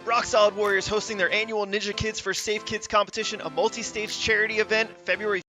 Rock Solid Warriors hosting their annual Ninja Kids for Safe Kids competition, a multi-stage charity event, February.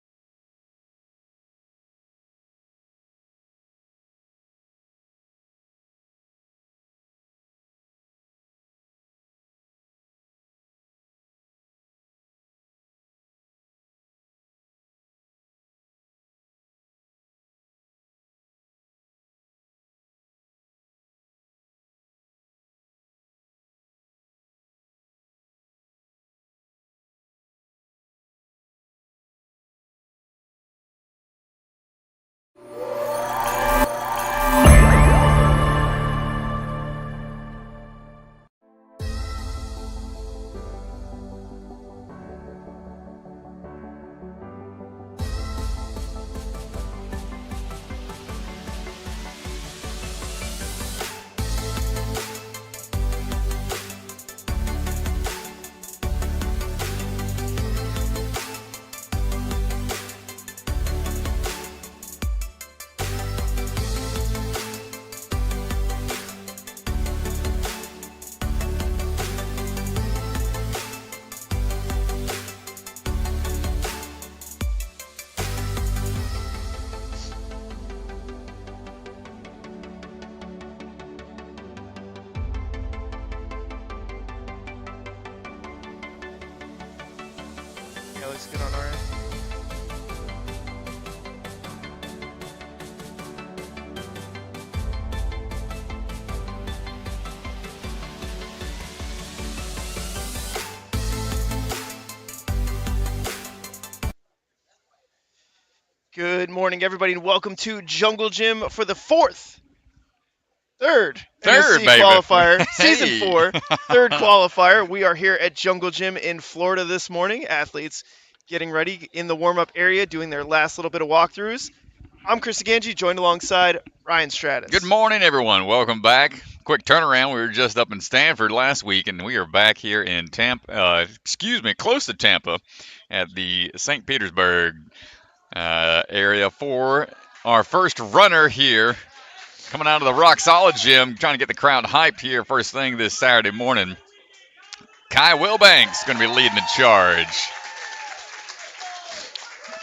Looks good on our end. Good morning, everybody, and welcome to Jungle Gym for the third NSC baby. qualifier, Hey. season 4, third qualifier. We are here at Jungle Gym in Florida this morning. Athletes getting ready in the warm-up area, doing their last little bit of walkthroughs. I'm Chris Aganji, joined alongside Ryan Stratus. Good morning, everyone. Welcome back. Quick turnaround. We were just up in Stanford last week, and we are back here in Tampa. Close to Tampa, at the St. Petersburg area for our first runner here, coming out of the Rock Solid Gym, trying to get the crowd hyped here first thing this Saturday morning. Kai Wilbanks going to be leading the charge.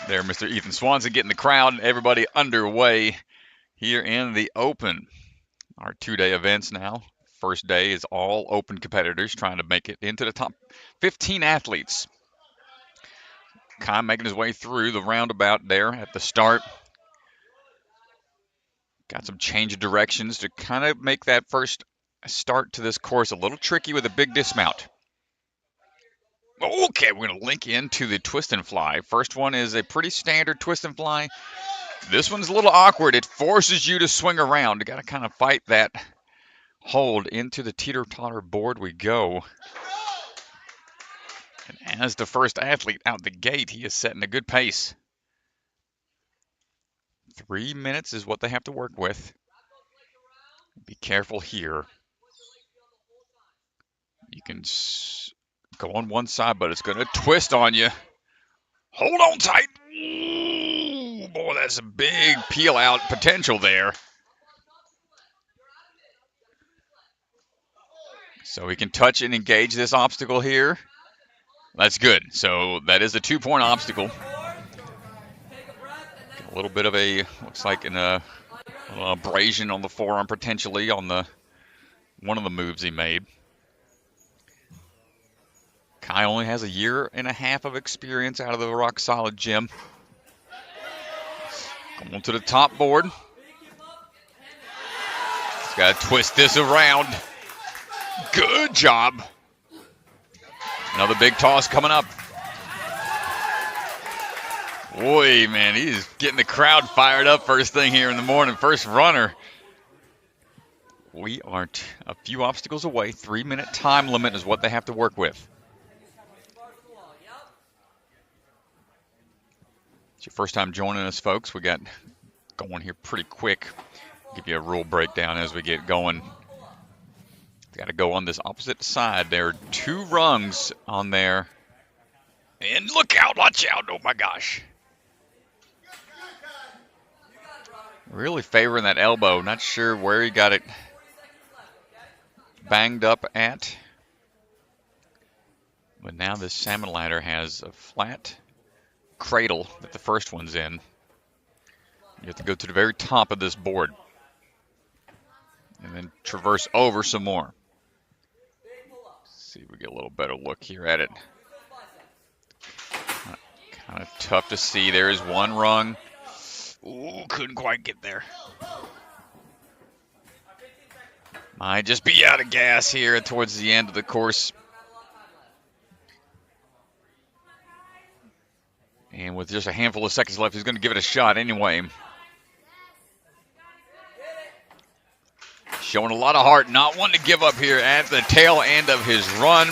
There, Mr. Ethan Swanson getting the crowd and everybody underway here in the Open. Our 2-day events now. First day is all Open competitors trying to make it into the top 15 athletes. Kai making his way through the roundabout there at the start. Got some change of directions to kind of make that first start to this course a little tricky with a big dismount. Okay, we're going to link into the twist and fly. First one is a pretty standard twist and fly. This one's a little awkward. It forces you to swing around. You got to kind of fight that hold. Into the teeter-totter board we go. And as the first athlete out the gate, he is setting a good pace. 3 minutes is what they have to work with. Be careful here. You can go on one side, but it's going to twist on you. Hold on tight. Ooh, boy, that's a big peel out potential there. So we can touch and engage this obstacle here. That's good. So that is a 2-point obstacle. A little bit of a, looks like an abrasion on the forearm potentially on the one of the moves he made. Kai only has 1.5 years of experience out of the Rock Solid Gym. Going to the top board. He's got to twist this around. Good job. Another big toss coming up. Boy, man, he's getting the crowd fired up first thing here in the morning. First runner. We are a few obstacles away. 3-minute time limit is what they have to work with. It's your first time joining us, folks. We got going here pretty quick. Give you a rule breakdown as we get going. Got to go on this opposite side. There are 2 rungs on there. And look out, watch out. Oh, my gosh. Really favoring that elbow. Not sure where he got it banged up at. But now this salmon ladder has a flat cradle that the first one's in. You have to go to the very top of this board and then traverse over some more. Let's see if we get a little better look here at it. Kind of tough to see. There is one rung. Ooh, couldn't quite get there. Might just be out of gas here towards the end of the course. And with just a handful of seconds left, he's going to give it a shot anyway. Showing a lot of heart, not wanting to give up here at the tail end of his run.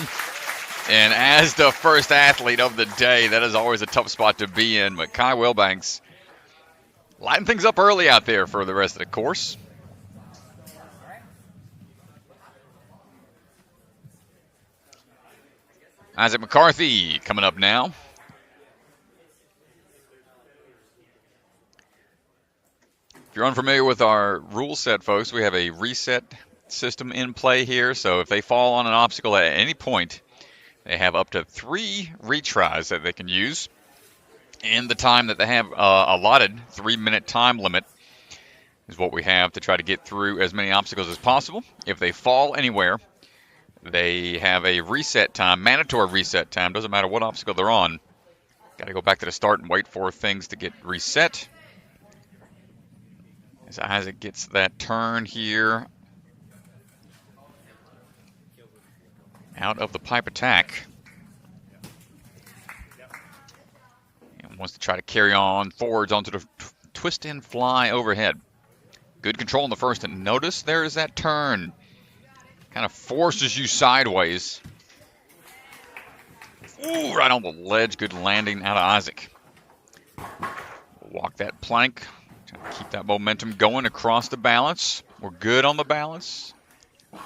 And as the first athlete of the day, that is always a tough spot to be in. But Kai Wilbanks lighting things up early out there for the rest of the course. Isaac McCarthy coming up now. If you're unfamiliar with our rule set, folks, we have a reset system in play here. So if they fall on an obstacle at any point, they have up to 3 retries that they can use. And the time that they have allotted, 3-minute time limit, is what we have to try to get through as many obstacles as possible. If they fall anywhere, they have a reset time, mandatory reset time. Doesn't matter what obstacle they're on. Got to go back to the start and wait for things to get reset. As Isaac gets that turn here out of the pipe attack. And wants to try to carry on forwards onto the twist and fly overhead. Good control in the first. And notice there's that turn. Kind of forces you sideways. Ooh, right on the ledge. Good landing out of Isaac. Walk that plank. Trying to keep that momentum going across the balance. We're good on the balance. Now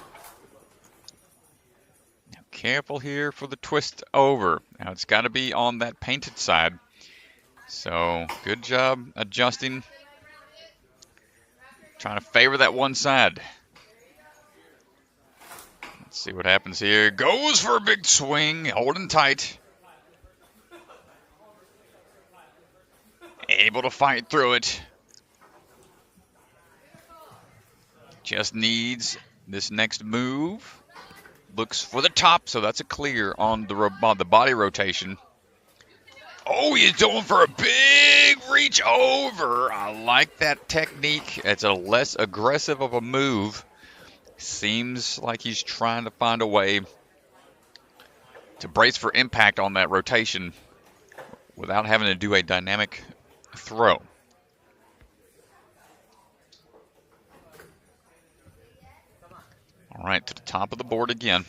careful here for the twist over. Now it's got to be on that painted side. So good job adjusting. Trying to favor that one side. Let's see what happens here. Goes for a big swing, holding tight. Able to fight through it. Just needs this next move. Looks for the top, so that's a clear on the body rotation. Oh, he's going for a big reach over. I like that technique. It's a less aggressive of a move. Seems like he's trying to find a way to brace for impact on that rotation without having to do a dynamic throw. All right, to the top of the board again.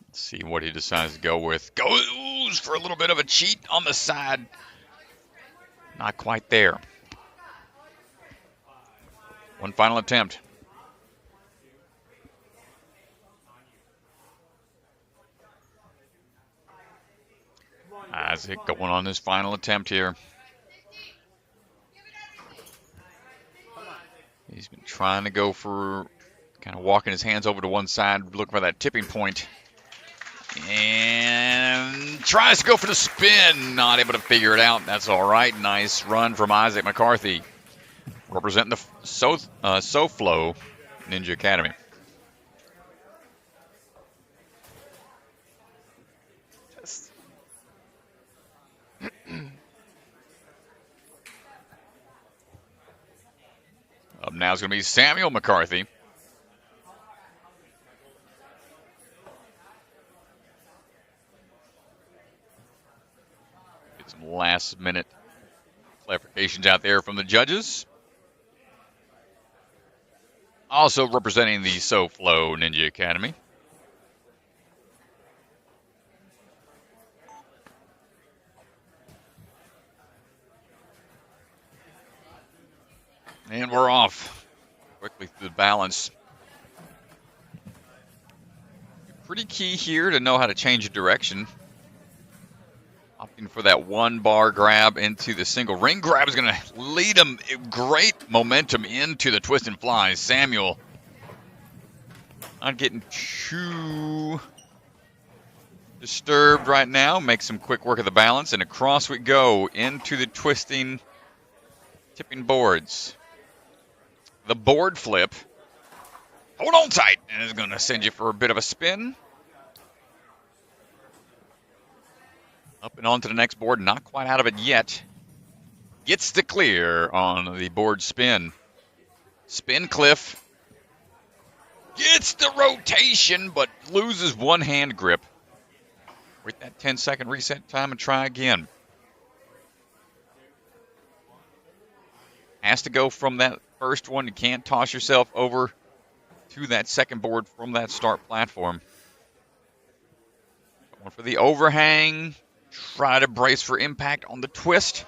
Let's see what he decides to go with. Goes for a little bit of a cheat on the side. Not quite there. One final attempt. Isaac going on his final attempt here. He's been trying to go for kind of walking his hands over to one side, looking for that tipping point. And tries to go for the spin. Not able to figure it out. That's all right. Nice run from Isaac McCarthy, representing the SoFlo Ninja Academy. Up now is going to be Samuel McCarthy. Get some last minute clarifications out there from the judges. Also representing the SoFlo Ninja Academy. And we're off quickly through the balance. Pretty key here to know how to change a direction. Opting for that one bar grab into the single ring grab is going to lead him great momentum into the twist and fly. Samuel not getting too disturbed right now. Make some quick work of the balance, and across we go into the twisting, tipping boards. The board flip. Hold on tight, and it's going to send you for a bit of a spin. Up and on to the next board, not quite out of it yet. Gets the clear on the board spin. Spin cliff. Gets the rotation, but loses one hand grip. Wait that 10-second reset time and try again. Has to go from that first one. You can't toss yourself over to that second board from that start platform. Going for the overhang. Try to brace for impact on the twist.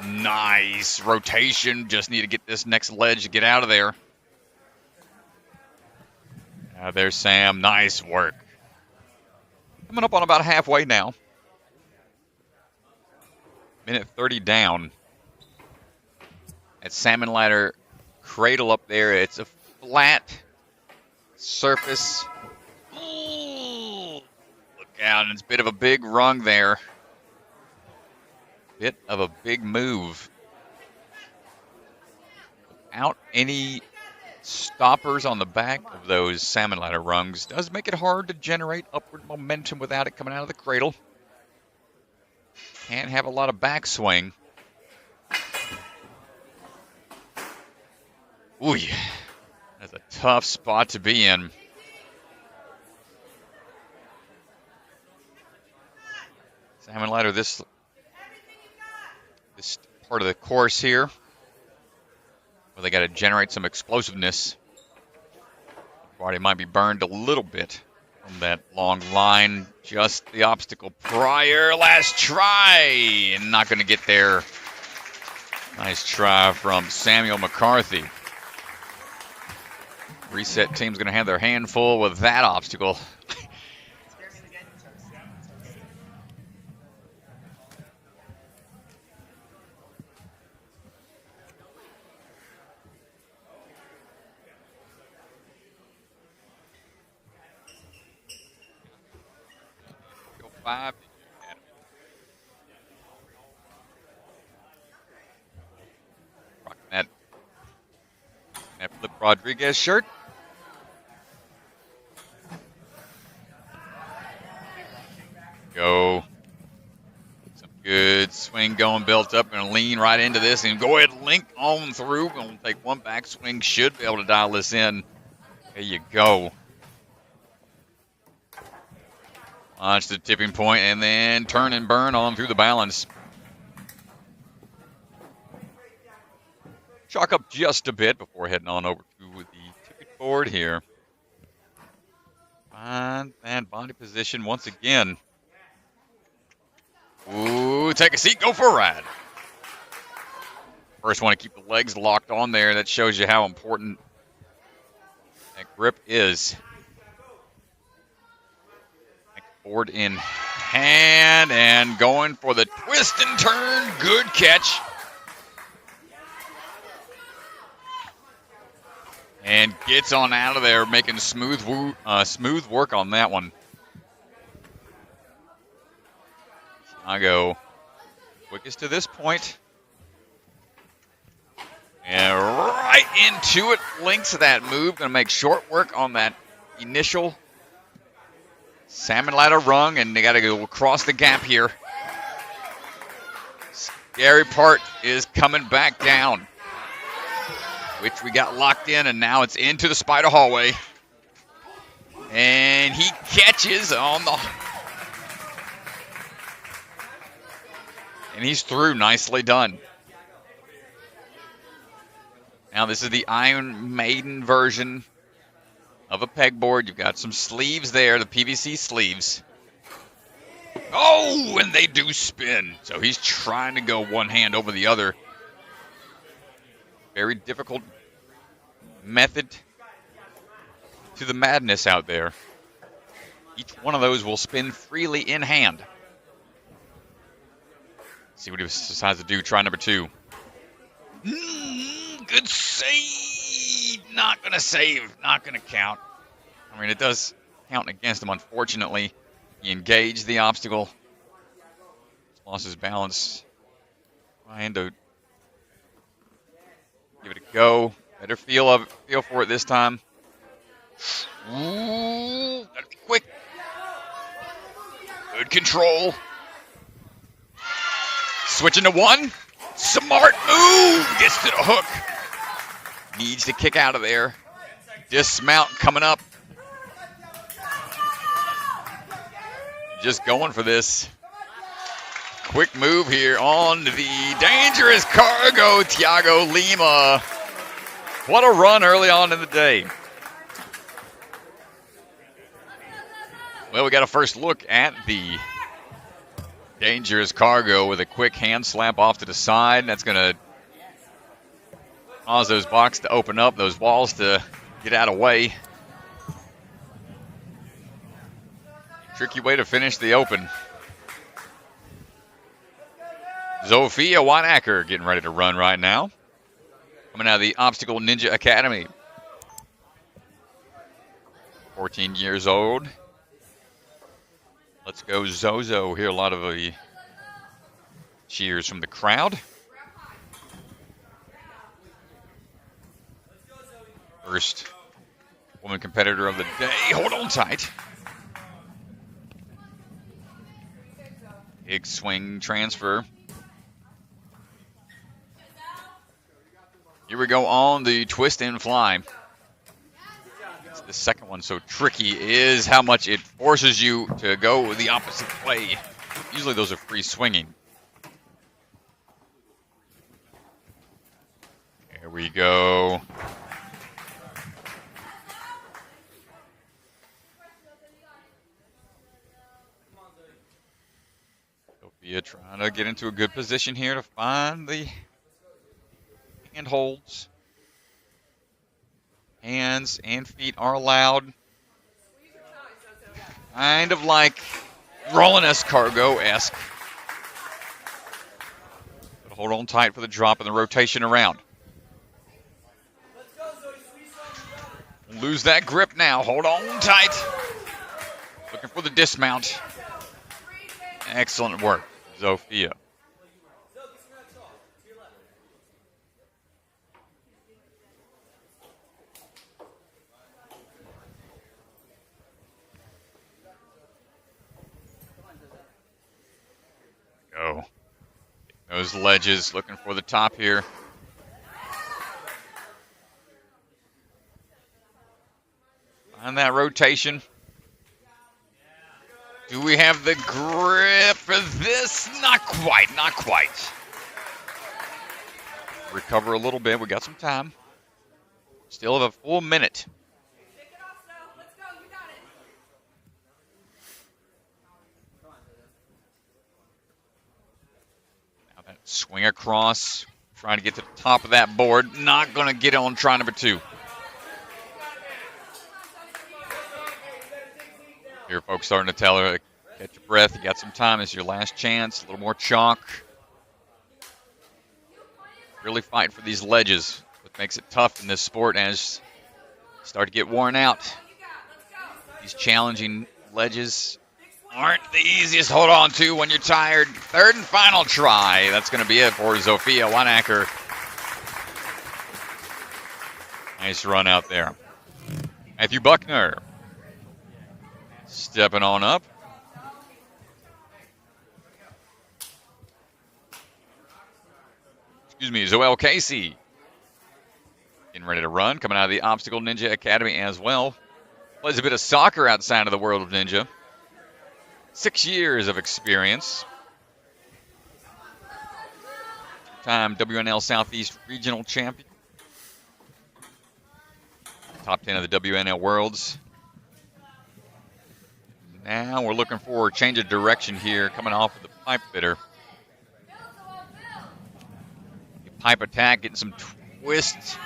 Nice rotation. Just need to get this next ledge to get out of there. There's Sam. Nice work. Coming up on about halfway now. Minute 30 down. That salmon ladder cradle up there. It's a flat surface. Ooh, look out. And it's a bit of a big rung there. Bit of a big move. Without any stoppers on the back of those salmon ladder rungs, does make it hard to generate upward momentum without it coming out of the cradle. Can't have a lot of backswing. Ooh, that's a tough spot to be in. Salmon ladder, this part of the course here, where they got to generate some explosiveness. Body might be burned a little bit from that long line. Just the obstacle prior. Last try, and not going to get there. Nice try from Samuel McCarthy. Reset team's going to have their handful with that obstacle. Five. Rocking that Flip Rodriguez shirt. Go. Some good swing going, built up, and lean right into this, and go ahead and link on through. Gonna take one back swing. Should be able to dial this in. There you go. Launch the tipping point and then turn and burn on through the balance. Chalk up just a bit before heading on over to the tipping board here. Find that body position once again. Ooh, take a seat, go for a ride. First want to keep the legs locked on there. That shows you how important that grip is. Board in hand and going for the twist and turn. Good catch. And gets on out of there, making smooth work on that one. Tiago, quickest to this point. And right into it, links that move. Going to make short work on that initial salmon ladder rung, and they got to go across the gap here. Scary part is coming back down, which we got locked in, and now it's into the spider hallway. And he catches on the... And he's through. Nicely done. Now this is the Iron Maiden version of a pegboard. You've got some sleeves there, the PVC sleeves. Oh, and they do spin. So he's trying to go one hand over the other. Very difficult method to the madness out there. Each one of those will spin freely in hand. See what he decides to do. Try number two. Good save. Not going to save. Not going to count. I mean, it does counting against him, unfortunately. He engaged the obstacle. Lost his balance. Trying to give it a go. Better feel for it this time. Ooh, gotta be quick. Good control. Switching to one. Smart move. Gets to the hook. Needs to kick out of there. Dismount coming up. Just going for this. Quick move here on the dangerous cargo, Tiago Lima. What a run early on in the day. Well, we got a first look at the dangerous cargo with a quick hand slap off to the side. That's going to cause those boxes to open up, those walls to get out of the way. Tricky way to finish the open. Zophia Weinacker getting ready to run right now. Coming out of the Obstacle Ninja Academy. 14 years old. Let's go Zozo. Hear a lot of the cheers from the crowd. First woman competitor of the day. Hold on tight. Big swing transfer. Here we go on the twist and fly. The second one so tricky is how much it forces you to go the opposite way. Usually those are free swinging. There we go. Zophia trying to get into a good position here to find the hand holds. Hands and feet are allowed. Kind of like rolling escargot-esque. But hold on tight for the drop and the rotation around. Lose that grip now. Hold on tight. Looking for the dismount. Excellent work, Zophia. Go. Those ledges, looking for the top here. Find that rotation. Do we have the grip for this? Not quite, not quite. Recover a little bit. We got some time. Still have a full minute. Now that swing across, trying to get to the top of that board. Not going to get on try number two. Here, folks starting to tell her, catch your breath. You got some time. It's your last chance. A little more chalk. Really fight for these ledges. What makes it tough in this sport as you start to get worn out. These challenging ledges aren't the easiest to hold on to when you're tired. Third and final try. That's going to be it for Zophia Weinacker. Nice run out there. Matthew Buckner stepping on up. Excuse me, Zoelle Casey getting ready to run, coming out of the Obstacle Ninja Academy as well. Plays a bit of soccer outside of the world of Ninja. 6 years of experience. Two-time WNL Southeast Regional Champion. Top 10 of the WNL Worlds. Now we're looking for a change of direction here, coming off of the pipe fitter. Pipe attack, getting some twist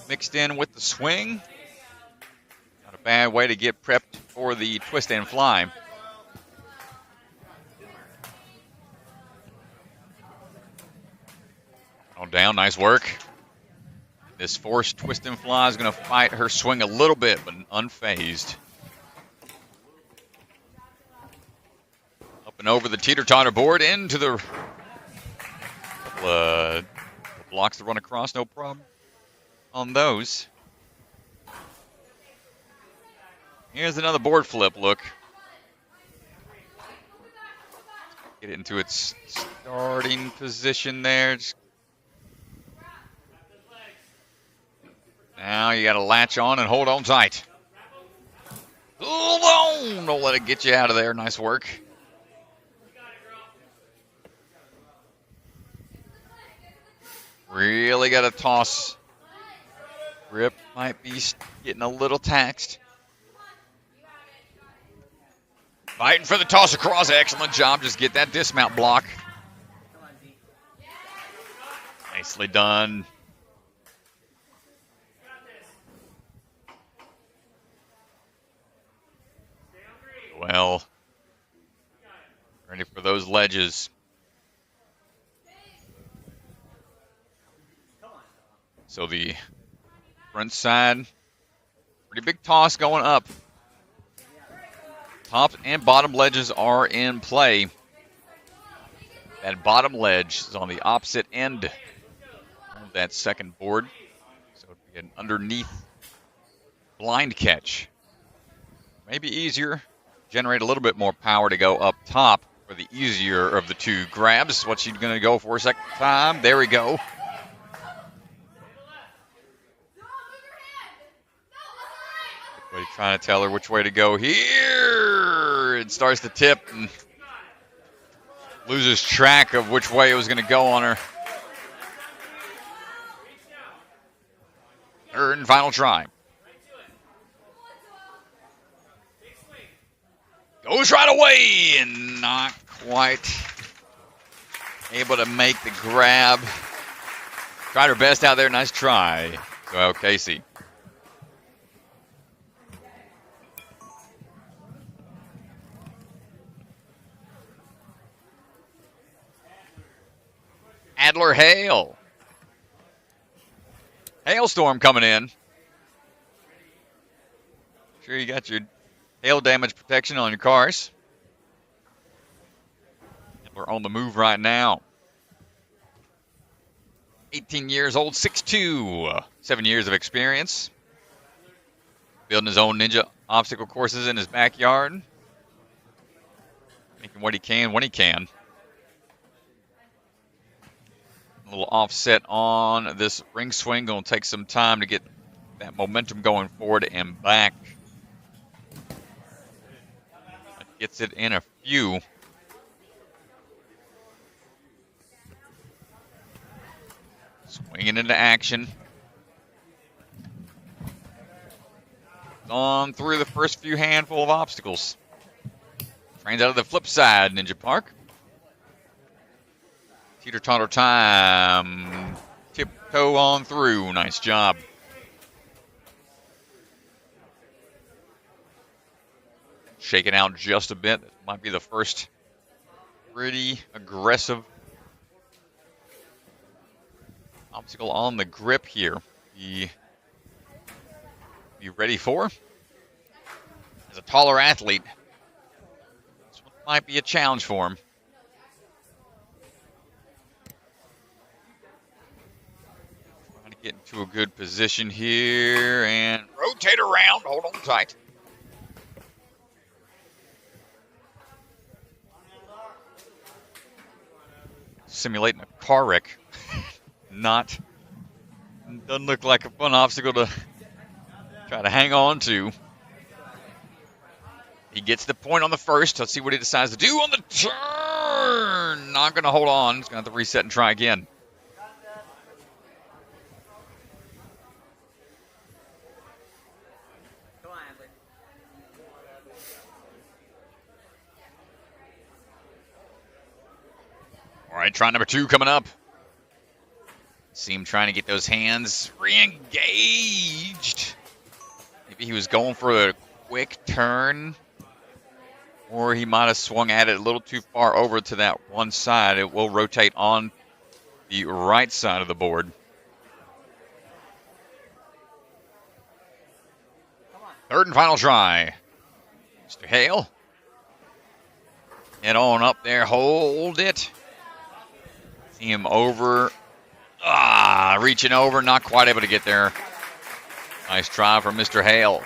mixed in with the swing. Not a bad way to get prepped for the twist and fly. On down, nice work. This forced twist and fly is going to fight her swing a little bit, but unfazed. Flipping over the teeter-totter board into the blocks to run across, no problem on those. Here's another board flip look. Get it into its starting position there. Now you got to latch on and hold on tight. Hold on! Don't let it get you out of there. Nice work. Really got to toss. Grip might be getting a little taxed. Fighting for the toss across. Excellent job. Just get that dismount block. Nicely done. Well, ready for those ledges. So the front side, pretty big toss going up. Top and bottom ledges are in play. That bottom ledge is on the opposite end of that second board. So it'd be an underneath blind catch. Maybe easier. Generate a little bit more power to go up top for the easier of the two grabs. What's she going to go for a second time? There we go. Everybody trying to tell her which way to go here. It starts to tip and loses track of which way it was going to go on her. Third and final try. Goes right away and not quite able to make the grab. Tried her best out there. Nice try. Zoelle Casey. Adler Hale. Hailstorm coming in. Sure you got your hail damage protection on your cars. And we're on the move right now. 18 years old, 6'2", 7 years of experience. Building his own ninja obstacle courses in his backyard. Making what he can when he can. A little offset on this ring swing. Going to take some time to get that momentum going forward and back. Gets it in a few. Swinging into action. On through the first few handful of obstacles. Trains out of the flip side, Ninja Park. Teeter-totter time. Tiptoe on through. Nice job. Shaking out just a bit. Might be the first pretty aggressive obstacle on the grip here. Be ready for. As a taller athlete, this one might be a challenge for him. Trying to get into a good position here and rotate around. Hold on tight. Simulating a car wreck. Doesn't look like a fun obstacle to try to hang on to. He gets the point on the first. Let's see what he decides to do on the turn. Not going to hold on. He's going to have to reset and try again. All right, try number 2 coming up. See him trying to get those hands re-engaged. Maybe he was going for a quick turn. Or he might have swung at it a little too far over to that one side. It will rotate on the right side of the board. Third and final try. Mr. Hale. Head on up there. Hold it. See him over. Reaching over. Not quite able to get there. Nice try from Mr. Hale.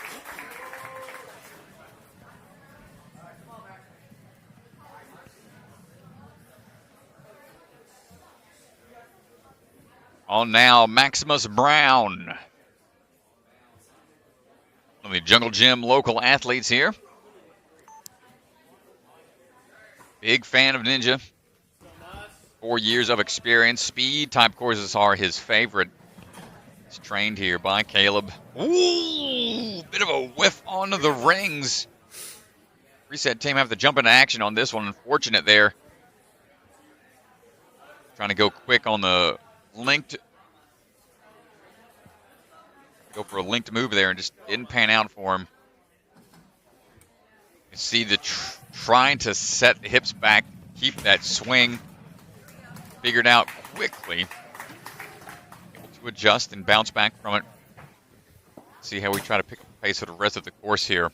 On now, Maximus Brown. One of the Jungle Gym local athletes here. Big fan of Ninja. 4 years of experience. Speed type courses are his favorite. He's trained here by Caleb. Ooh, bit of a whiff onto the rings. Reset team have to jump into action on this one. Unfortunate there. Trying to go quick on the linked. Go for a linked move there and just didn't pan out for him. You see the trying to set the hips back, keep that swing figured out quickly. Able to adjust and bounce back from it. See how we try to pick up the pace for the rest of the course here.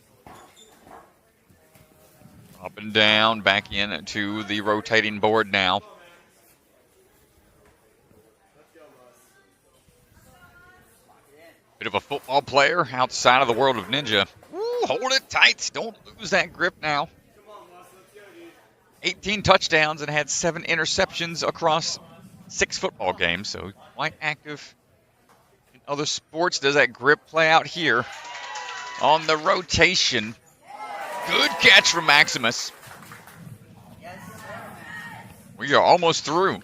Up and down, back in to the rotating board now. Bit of a football player outside of the world of Ninja. Ooh, hold it tight. Don't lose that grip now. 18 touchdowns and had 7 interceptions across 6 football games, so quite active in other sports. Does that grip play out here on the rotation? Good catch from Maximus. We are almost through.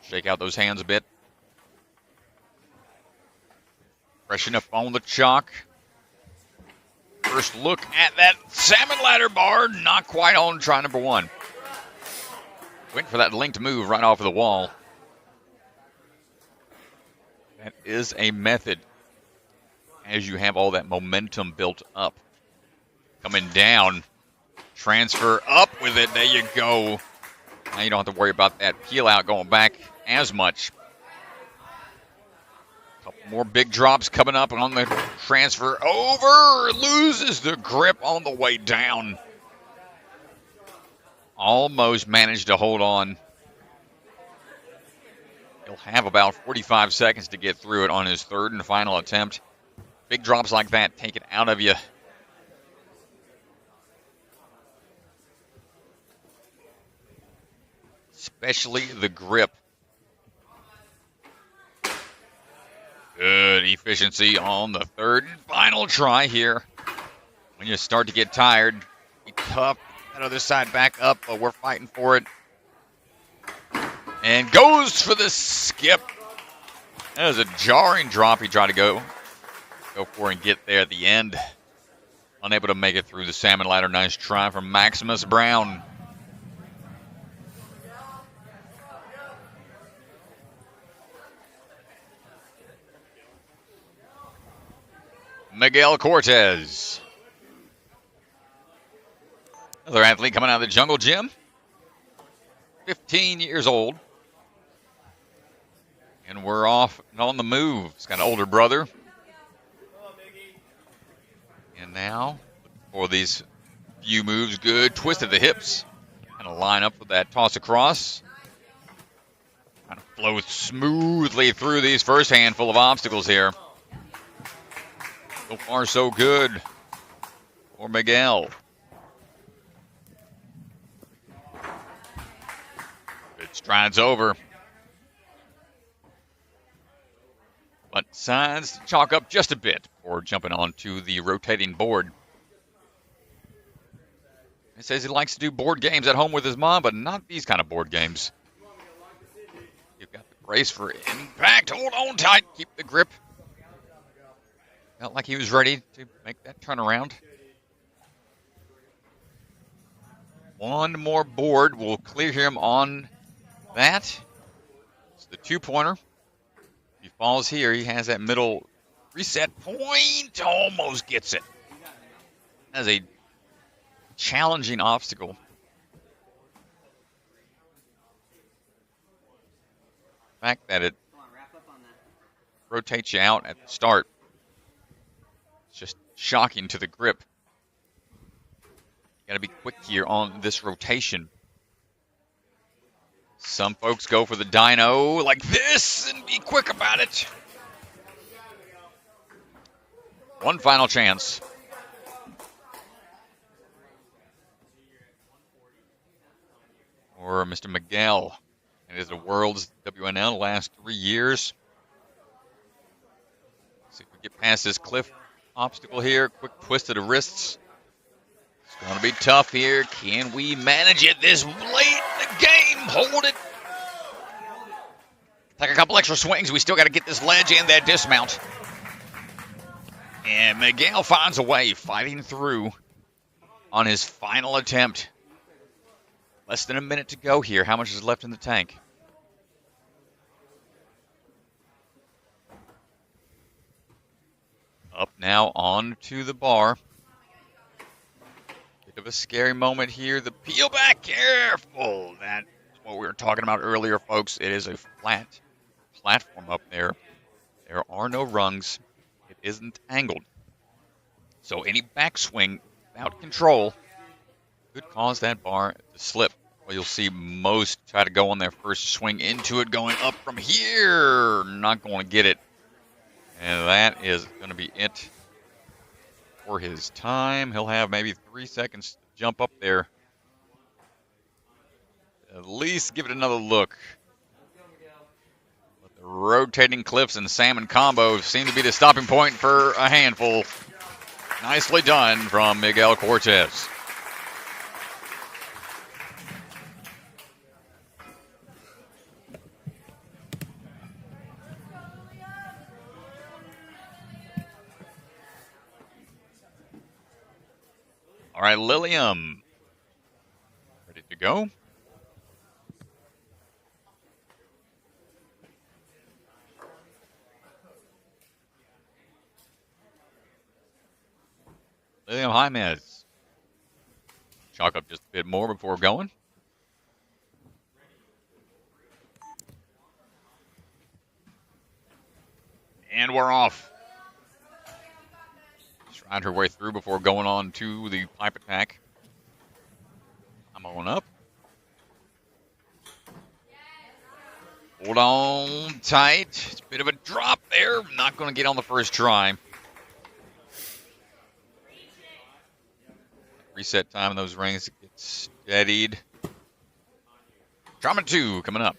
Shake out those hands a bit. Freshen up on the chalk. First look at that salmon ladder bar. Not quite on try number 1. Went for that linked move right off of the wall. That is a method as you have all that momentum built up. Coming down. Transfer up with it. There you go. Now you don't have to worry about that peel out going back as much. Couple more big drops coming up on the transfer over. Loses the grip on the way down. Almost managed to hold on. He'll have about 45 seconds to get through it on his third and final attempt. Big drops like that take it out of you. Especially the grip. Good efficiency on the third and final try here. When you start to get tired, be tough. That other side back up, but we're fighting for it. And goes for the skip. That was a jarring drop he tried to go for and get there at the end. Unable to make it through the salmon ladder. Nice try from Maximus Brown. Miguel Cortes. Another athlete coming out of the Jungle Gym. 15 years old. And we're off and on the move. He's got an older brother. And now, for these few moves, good twist of the hips. Kind of line up with that toss across. Kind of flow smoothly through these first handful of obstacles here. So far, so good for Miguel. Good strides over. But decides to chalk up just a bit before jumping onto the rotating board. He says he likes to do board games at home with his mom, but not these kind of board games. You've got the brace for impact. Hold on tight. Keep the grip. Felt like he was ready to make that turnaround. One more board will clear him on that. It's the 2-pointer. If he falls here, he has that middle reset point. Almost gets it. That is a challenging obstacle. The fact that it rotates you out at the start. It's just shocking to the grip. Got to be quick here on this rotation. Some folks go for the dyno like this and be quick about it. One final chance. Or Mr. Miguel. It is the world's WNL last 3 years. See if we get past this cliff obstacle here. Quick twist of the wrists. It's going to be tough here. Can we manage it this late in the game? Hold it. Take a couple extra swings. We still got to get this ledge and that dismount. And Miguel finds a way, fighting through on his final attempt. Less than a minute to go here. How much is left in the tank? Up now on to the bar. Bit of a scary moment here. The peel back, careful. That's what we were talking about earlier, folks. It is a flat platform up there. There are no rungs. It isn't angled. So any backswing without control could cause that bar to slip. Well, you'll see most try to go on their first swing into it, going up from here. Not going to get it. And that is going to be it for his time. He'll have maybe 3 seconds to jump up there. At least give it another look. But the rotating cliffs and salmon combo seem to be the stopping point for a handful. Nicely done from Miguel Cortes. All right, Lilium. Ready to go? Lilium Himes. Chalk up just a bit more before going. And we're off. Tried her way through before going on to the pipe attack. I'm on up. Hold on tight. It's a bit of a drop there. Not going to get on the first try. Reset time in those rings to get steadied. Drama 2 coming up.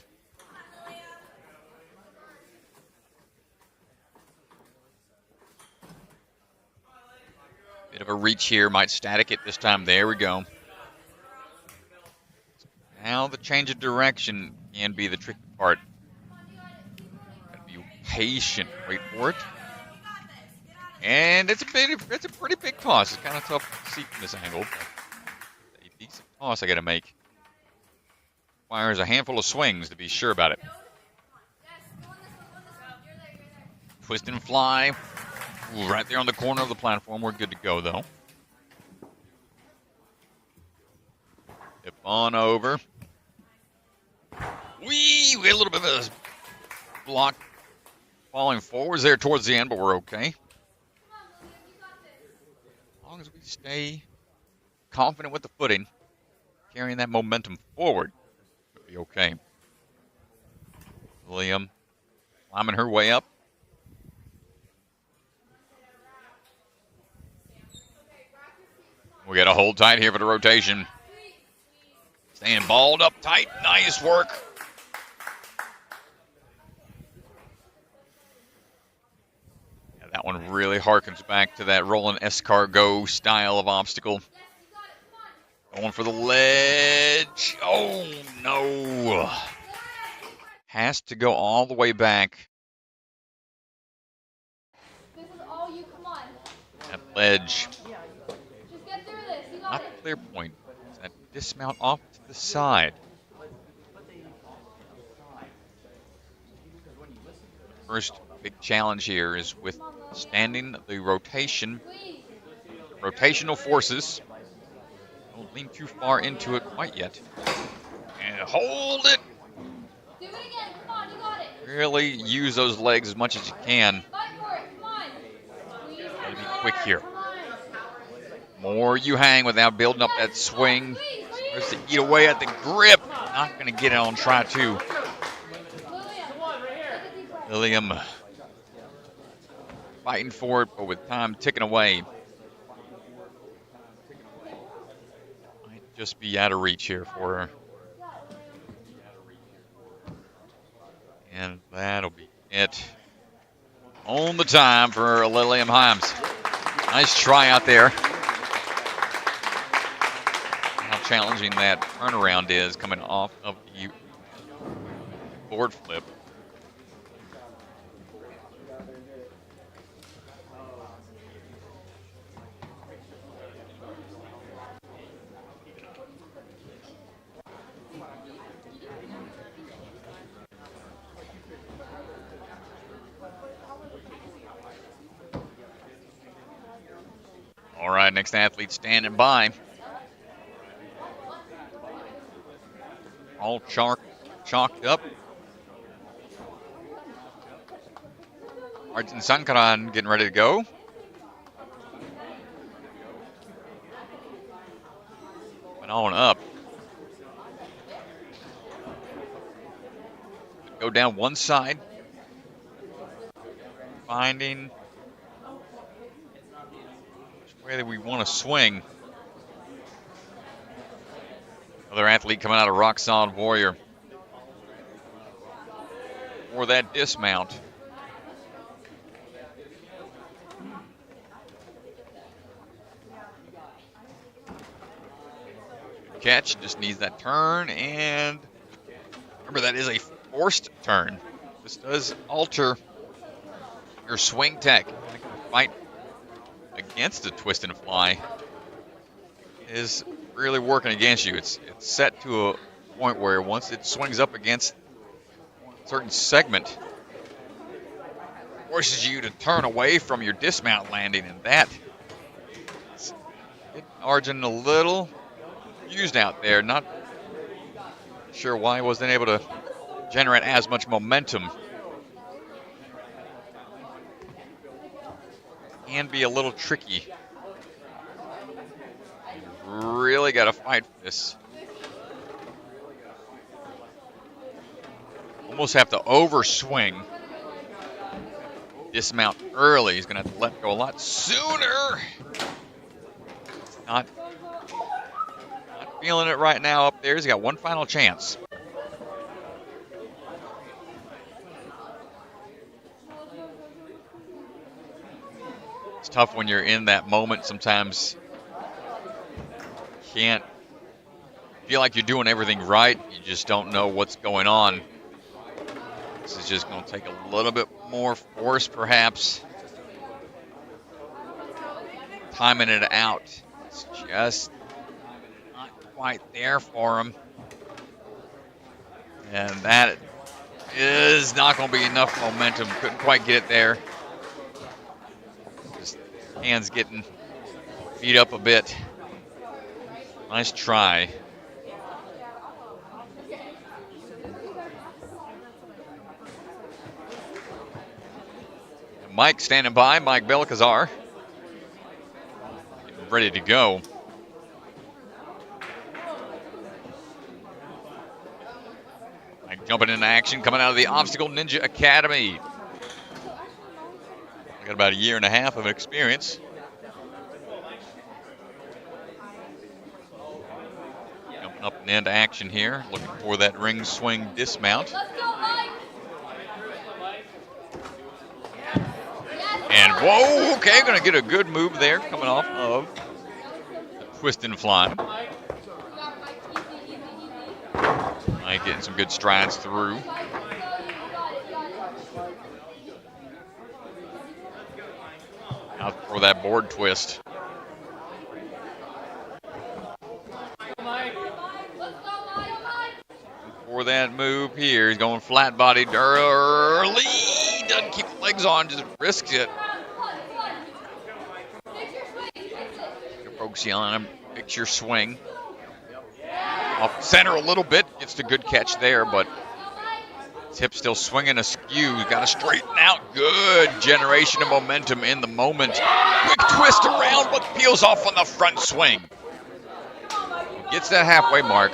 Bit of a reach here, might static it this time. There we go. Now the change of direction can be the tricky part. Gotta be patient, wait for it. And it's a pretty big toss. It's kind of tough to see from this angle. But a decent toss I gotta make. Requires a handful of swings to be sure about it. Twist and fly. Ooh, right there on the corner of the platform. We're good to go, though. Tip on over. We had a little bit of a block falling forwards there towards the end, but we're okay. As long as we stay confident with the footing, carrying that momentum forward, we'll be okay. Lilium climbing her way up. We got to hold tight here for the rotation. Staying balled up tight. Nice work. Yeah, that one really harkens back to that rolling escargot style of obstacle. Going for the ledge. Oh, no. Has to go all the way back. This is all you. Come on. That ledge. Just get through this. You got Not it. the clear point. It's that dismount off to the side. The first big challenge here is with standing the rotation, rotational forces. Don't lean too far into it quite yet. And hold it. Do it again. Come on. You got it. Really use those legs as much as you can. Gotta be quick here. More you hang without building up that swing. Starts to eat away at the grip. Not going to get it on try two. Lilium fighting for it, but with time ticking away. Might just be out of reach here for her. And that'll be it. On the time for Lilium Himes. Nice try out there. How challenging that turnaround is coming off of the board flip. All right, next athlete standing by. All chalked up. Arjun Sankaran getting ready to go. And on up. Go down one side. Finding which way that we want to swing. Another athlete coming out of Rock Solid Warrior. For that dismount. Catch, just needs that turn, and remember that is a forced turn. This does alter your swing tech. Fight against a twist and fly is really working against you. It's set to a point where once it swings up against a certain segment, forces you to turn away from your dismount landing, and that hit Arjun a little used out there. Not sure why he wasn't able to generate as much momentum. Can be a little tricky. Really got to fight for this. Almost have to overswing. Dismount early. He's going to have to let go a lot sooner. Not feeling it right now up there. He's got one final chance. It's tough when you're in that moment. Sometimes you can't feel like you're doing everything right. You just don't know what's going on. This is just going to take a little bit more force, perhaps. Timing it out. It's just not quite there for him. And that is not going to be enough momentum. Couldn't quite get it there. Just hands getting beat up a bit. Nice try. Mike standing by, Mike Belalcazar. Ready to go. Mike jumping into action, coming out of the Obstacle Ninja Academy. Got about a year and a half of experience. Jumping up and into action here, looking for that ring swing dismount. And whoa, okay, gonna get a good move there coming off of the twist and fly. Mike getting some good strides through. Out for that board twist. For that move here, he's going flat bodied early. Doesn't keep the legs on, just risks it. Focusing on him, picture swing. Off center a little bit, gets the good catch there, but Tip still swinging askew. Got to straighten out. Good generation of momentum in the moment. Quick twist around, but peels off on the front swing. Gets that halfway mark.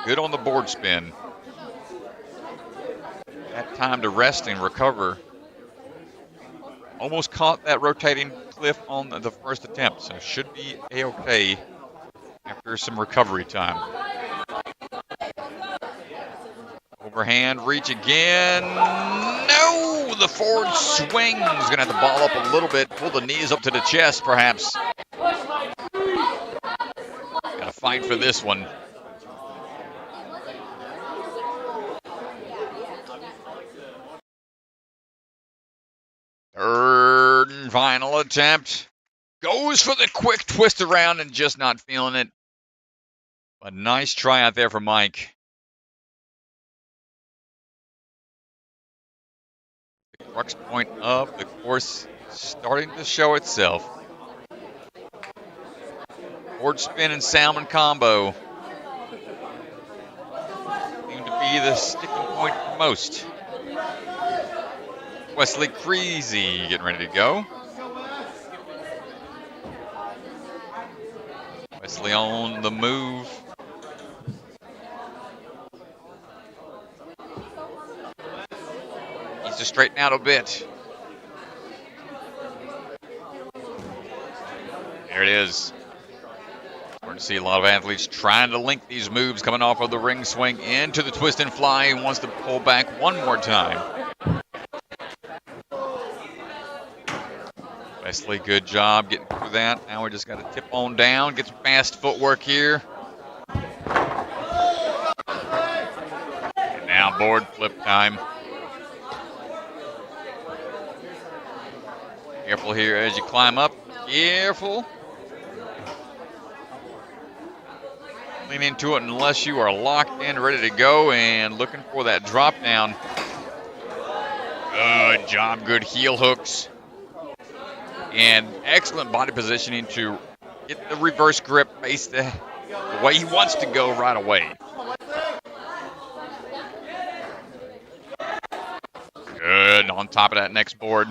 Good on the board spin. Had time to rest and recover. Almost caught that rotating cliff on the first attempt, so should be A-okay after some recovery time. Overhand reach again. No! The forward swing is going to have to ball up a little bit. Pull the knees up to the chest, perhaps. Got to fight for this one. Third and final attempt. Goes for the quick twist around and just not feeling it. A nice try out there for Mike. The crux point of the course starting to show itself. Board spin and salmon combo seem to be the sticking point for most. Wesley Creasey getting ready to go. Wesley on the move. Needs to straighten out a bit. There it is. Starting to see a lot of athletes trying to link these moves coming off of the ring swing into the twist and fly. He wants to pull back one more time. Wesley, good job getting through that. Now we just got to tip on down, get some fast footwork here. And now board flip time. Careful here as you climb up. Careful. Lean into it unless you are locked in, ready to go, and looking for that drop down. Good job, good heel hooks. And excellent body positioning to get the reverse grip, face the way he wants to go right away. Good on top of that next board.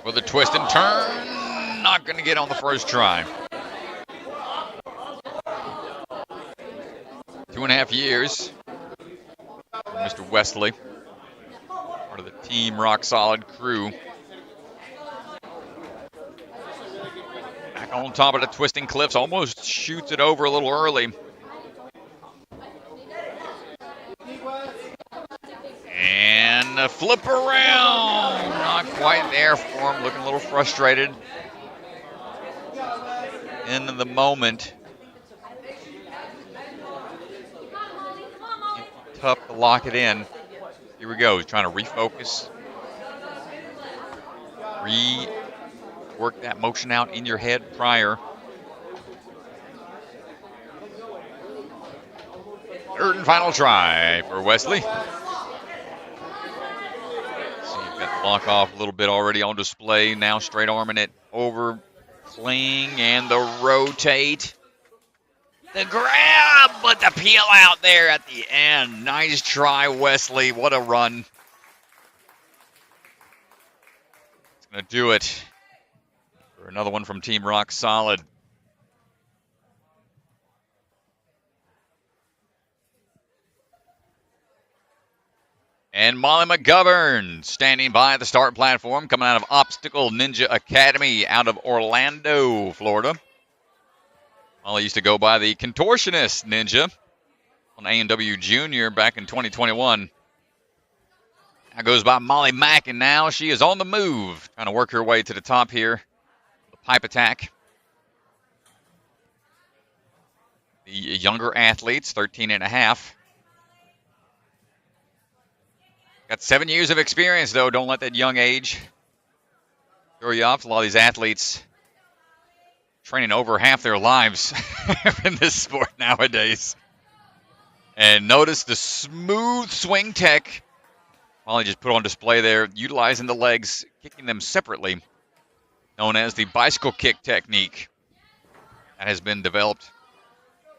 With a twist and turn, not going to get on the first try. 2.5 years for Mr. Wesley, part of the Team Rock Solid crew. Back on top of the twisting cliffs, almost shoots it over a little early. And a flip around, not quite there for him, looking a little frustrated. In the moment. Tough to lock it in. Here we go. He's trying to refocus. Work that motion out in your head prior. Third and final try for Wesley. See, you've got the lock off a little bit already on display. Now straight arming it over, cling, and the rotate. The grab, but the peel out there at the end. Nice try, Wesley. What a run. It's going to do it for another one from Team Rock Solid. And Molly McGovern standing by the start platform, coming out of Obstacle Ninja Academy out of Orlando, Florida. Molly used to go by the Contortionist Ninja on A&W Junior back in 2021. Now goes by Molly Mack, and now she is on the move, trying to work her way to the top here. The pipe attack. The younger athletes, 13 and a half. Got 7 years of experience, though. Don't let that young age throw you off. A lot of these athletes training over half their lives in this sport nowadays. And notice the smooth swing tech Molly just put on display there, utilizing the legs, kicking them separately, known as the bicycle kick technique. That has been developed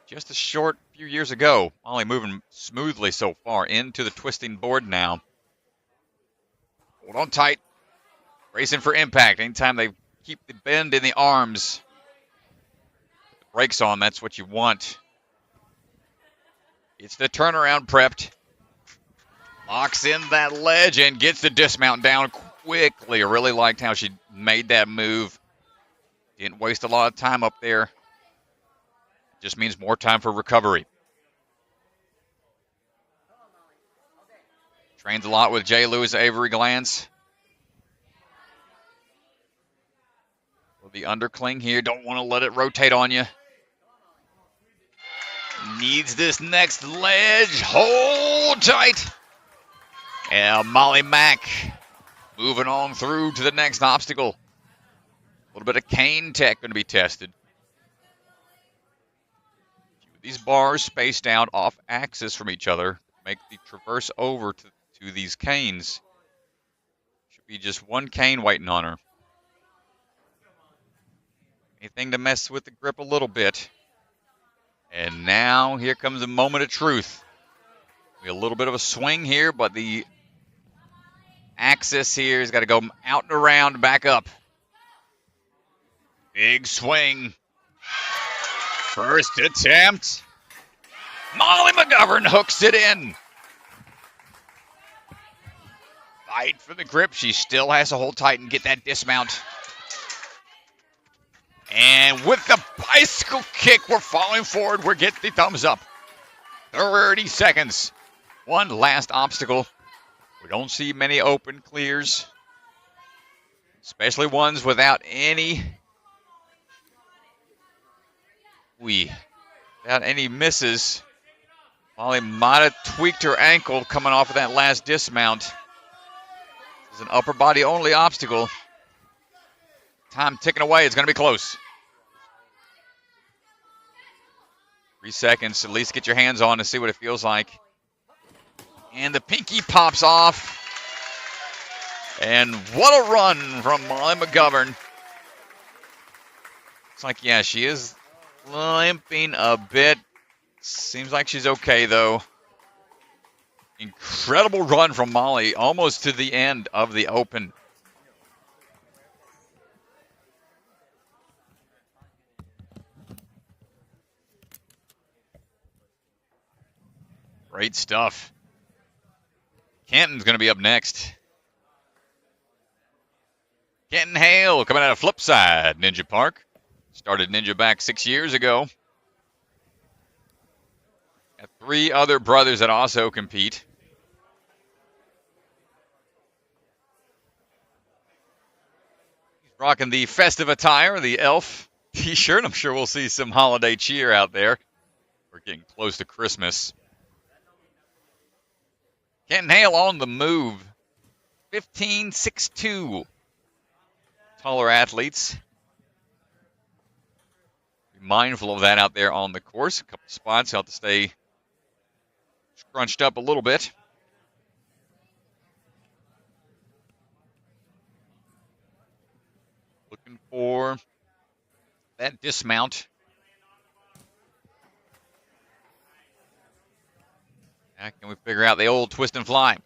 just a short few years ago. Molly moving smoothly so far into the twisting board now. Hold on tight. Racing for impact. Anytime they keep the bend in the arms, the brakes on, that's what you want. It's the turnaround prepped. Locks in that ledge and gets the dismount down quickly. I really liked how she made that move. Didn't waste a lot of time up there. Just means more time for recovery. Trains a lot with J. Lewis Avery Glance. With the undercling here, don't want to let it rotate on you. Needs this next ledge. Hold tight. And Molly Mack moving on through to the next obstacle. A little bit of cane tech going to be tested. These bars spaced out off axis from each other make the traverse over to these canes. Should be just one cane waiting on her. Anything to mess with the grip a little bit. And now here comes a moment of truth. A little bit of a swing here, but the axis here has got to go out and around, back up. Big swing. First attempt. Molly McGovern hooks it in. Fight for the grip. She still has to hold tight and get that dismount. And with the bicycle kick, we're falling forward. We're getting the thumbs up. 30 seconds. One last obstacle. We don't see many open clears, especially ones without any misses. Molly might have tweaked her ankle coming off of that last dismount. It's an upper body only obstacle. Time ticking away. It's going to be close. 3 seconds. At least get your hands on to see what it feels like. And the pinky pops off. And what a run from Molly McGovern. It's like, yeah, she is limping a bit. Seems like she's okay, though. Incredible run from Molly, almost to the end of the open. Great stuff. Kenton's going to be up next. Kenton Hale coming out of Flipside Ninja Park. Started Ninja back 6 years ago. Got 3 other brothers that also compete. He's rocking the festive attire, the elf t-shirt. I'm sure we'll see some holiday cheer out there. We're getting close to Christmas. Kenton Hale on the move. 15'6'2". Taller athletes. Be mindful of that out there on the course. A couple spots have to stay scrunched up a little bit. Looking for that dismount. Now can we figure out the old twist and fly?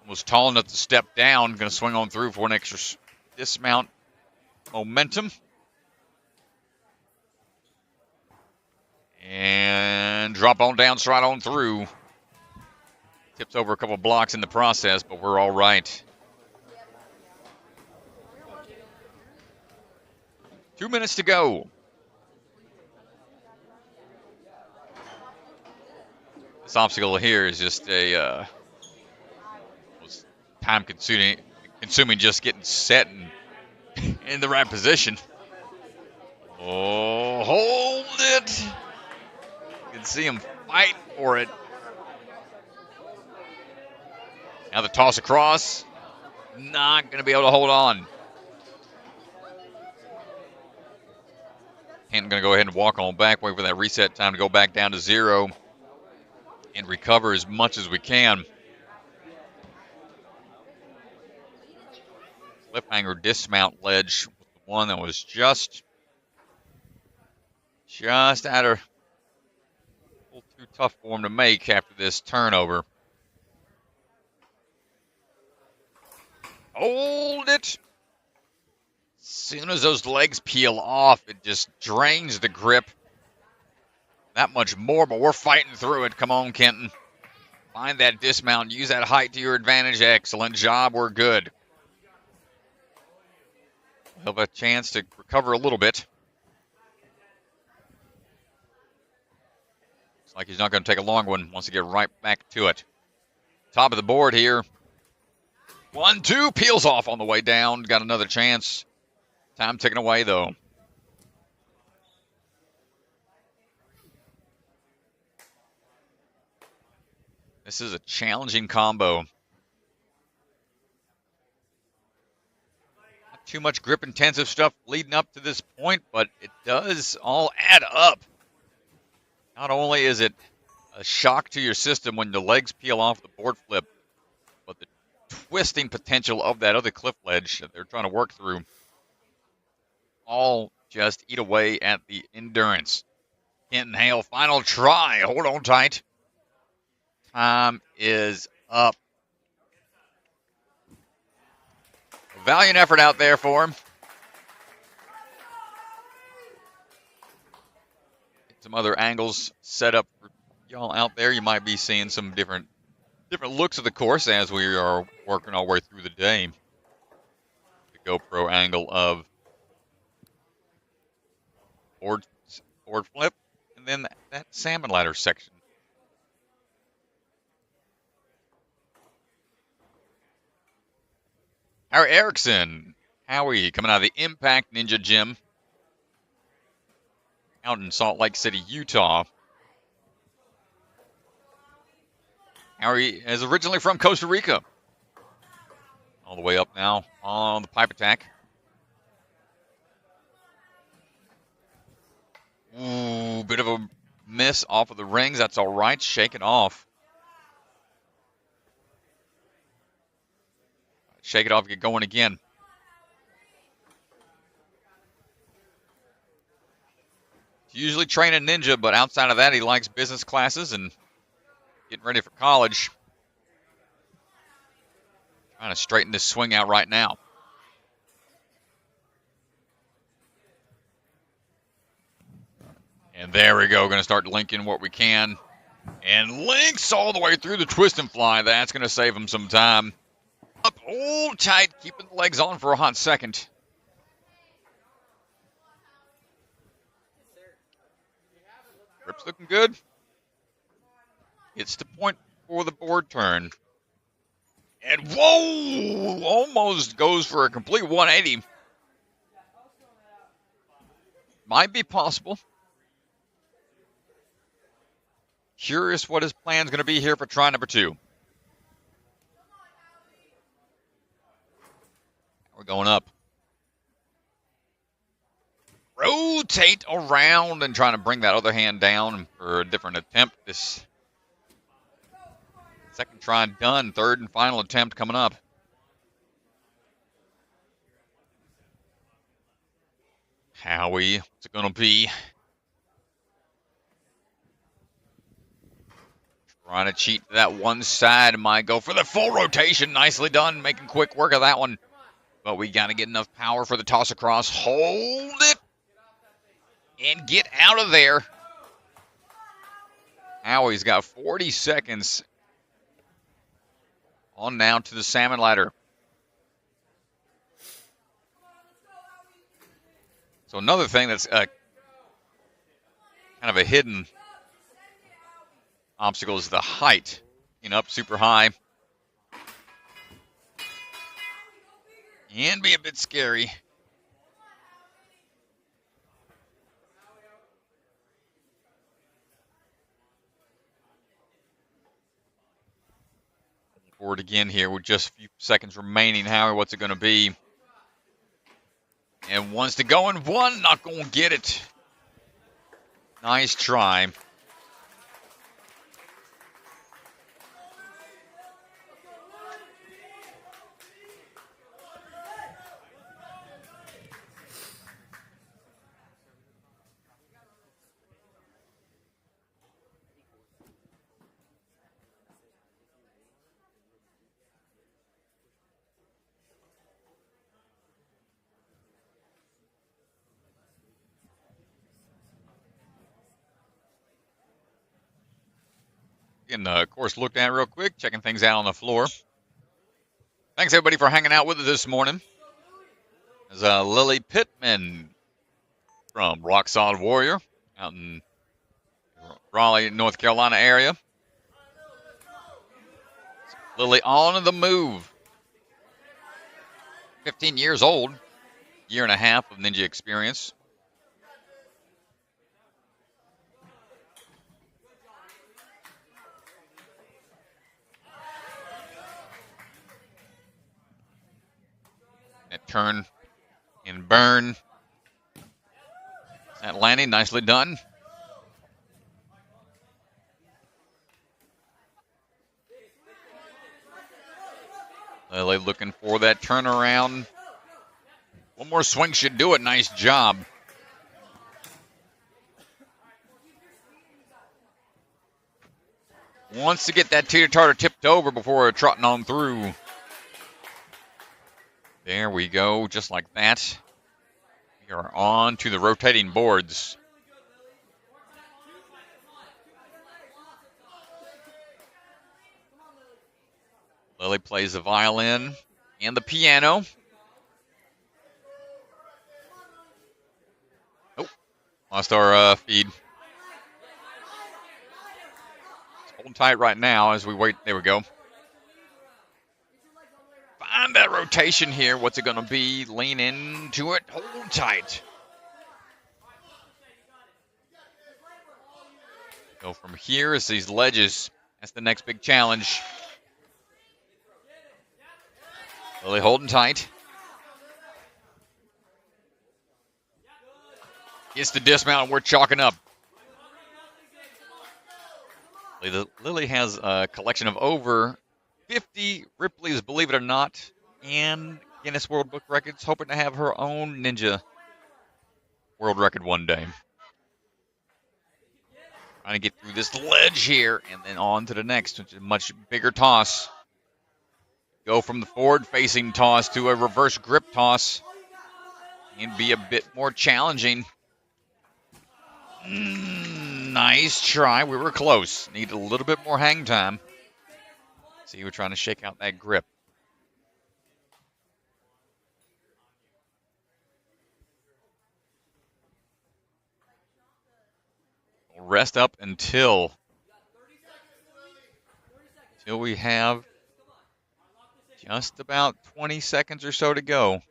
Was tall enough to step down. Going to swing on through for an extra dismount momentum. And drop on down, stride on through. Tips over a couple blocks in the process, but we're all right. 2 minutes to go. This obstacle here is just a time consuming just getting set and in the right position. Oh, hold it. You can see him fight for it. Now the toss across. Not going to be able to hold on. Kenton going to go ahead and walk on back, wait for that reset time to go back down to 0 and recover as much as we can. Cliffhanger dismount ledge was the one that was just just had a little too tough for him to make after this turnover. Hold it. As soon as those legs peel off, it just drains the grip. That much more, but we're fighting through it. Come on, Kenton. Find that dismount. Use that height to your advantage. Excellent job. We're good. We'll have a chance to recover a little bit. Looks like he's not going to take a long one. Wants to get right back to it. Top of the board here. 1-2. Peels off on the way down. Got another chance. Time ticking away, though. This is a challenging combo. Not too much grip-intensive stuff leading up to this point, but it does all add up. Not only is it a shock to your system when the legs peel off the board flip, but the twisting potential of that other cliff ledge that they're trying to work through all just eat away at the endurance. Kenton Hale, final try. Hold on tight. Time is up. A valiant effort out there for him. Get some other angles set up for y'all out there. You might be seeing some different looks of the course as we are working our way through the day. The GoPro angle of board flip, and then that salmon ladder section. Howie Erekson. Howie coming out of the Impact Ninja Gym out in Salt Lake City, Utah. Howie is originally from Costa Rica. All the way up now on the pipe attack. Ooh, bit of a miss off of the rings. That's all right. Shake it off. Shake it off, get going again. He's usually training ninja, but outside of that, he likes business classes and getting ready for college. Trying to straighten this swing out right now. And there we go. Going to start linking what we can. And links all the way through the twist and fly. That's going to save him some time. Up, hold tight, keeping the legs on for a hot second. Grip's looking good. It's the point for the board turn. And whoa, almost goes for a complete 180. Might be possible. Curious what his plan's going to be here for try number 2. We're going up. Rotate around and trying to bring that other hand down for a different attempt. This second try done. Third and final attempt coming up. Howie, what's it going to be? Trying to cheat to that one side. Might go for the full rotation. Nicely done. Making quick work of that one. But we got to get enough power for the toss across. Hold it. And get out of there. Howie's got 40 seconds on down to the salmon ladder. So another thing that's kind of a hidden obstacle is the height. Up super high. And be a bit scary. Forward again here with just a few seconds remaining. Howie, what's it going to be? And wants to go in one. Not going to get it. Nice try. and, of course, looked at real quick, checking things out on the floor. Thanks, everybody, for hanging out with us this morning. There's Lily Pittman from Rock Solid Warrior out in Raleigh, North Carolina area. Lily on the move. 15 years old, year and a half of ninja experience. That turn and burn. That landing, nicely done. Lily looking for that turnaround. One more swing should do it. Nice job. Wants to get that teeter-totter tipped over before trotting on through. There we go, just like that. We are on to the rotating boards. Lily plays the violin and the piano. Oh, lost our feed. It's holding tight right now as we wait. There we go. Find that rotation here. What's it going to be? Lean into it. Hold tight. Go from here as these ledges. That's the next big challenge. Lily holding tight. Gets the dismount and we're chalking up. Lily has a collection of over 50 Ripley's, believe it or not, and Guinness World Book Records, hoping to have her own ninja world record one day. Trying to get through this ledge here and then on to the next, which is a much bigger toss. Go from the forward-facing toss to a reverse grip toss and be a bit more challenging. Nice try. We were close. Need a little bit more hang time. See, we're trying to shake out that grip. We'll rest up until we have just about 20 seconds or so to go.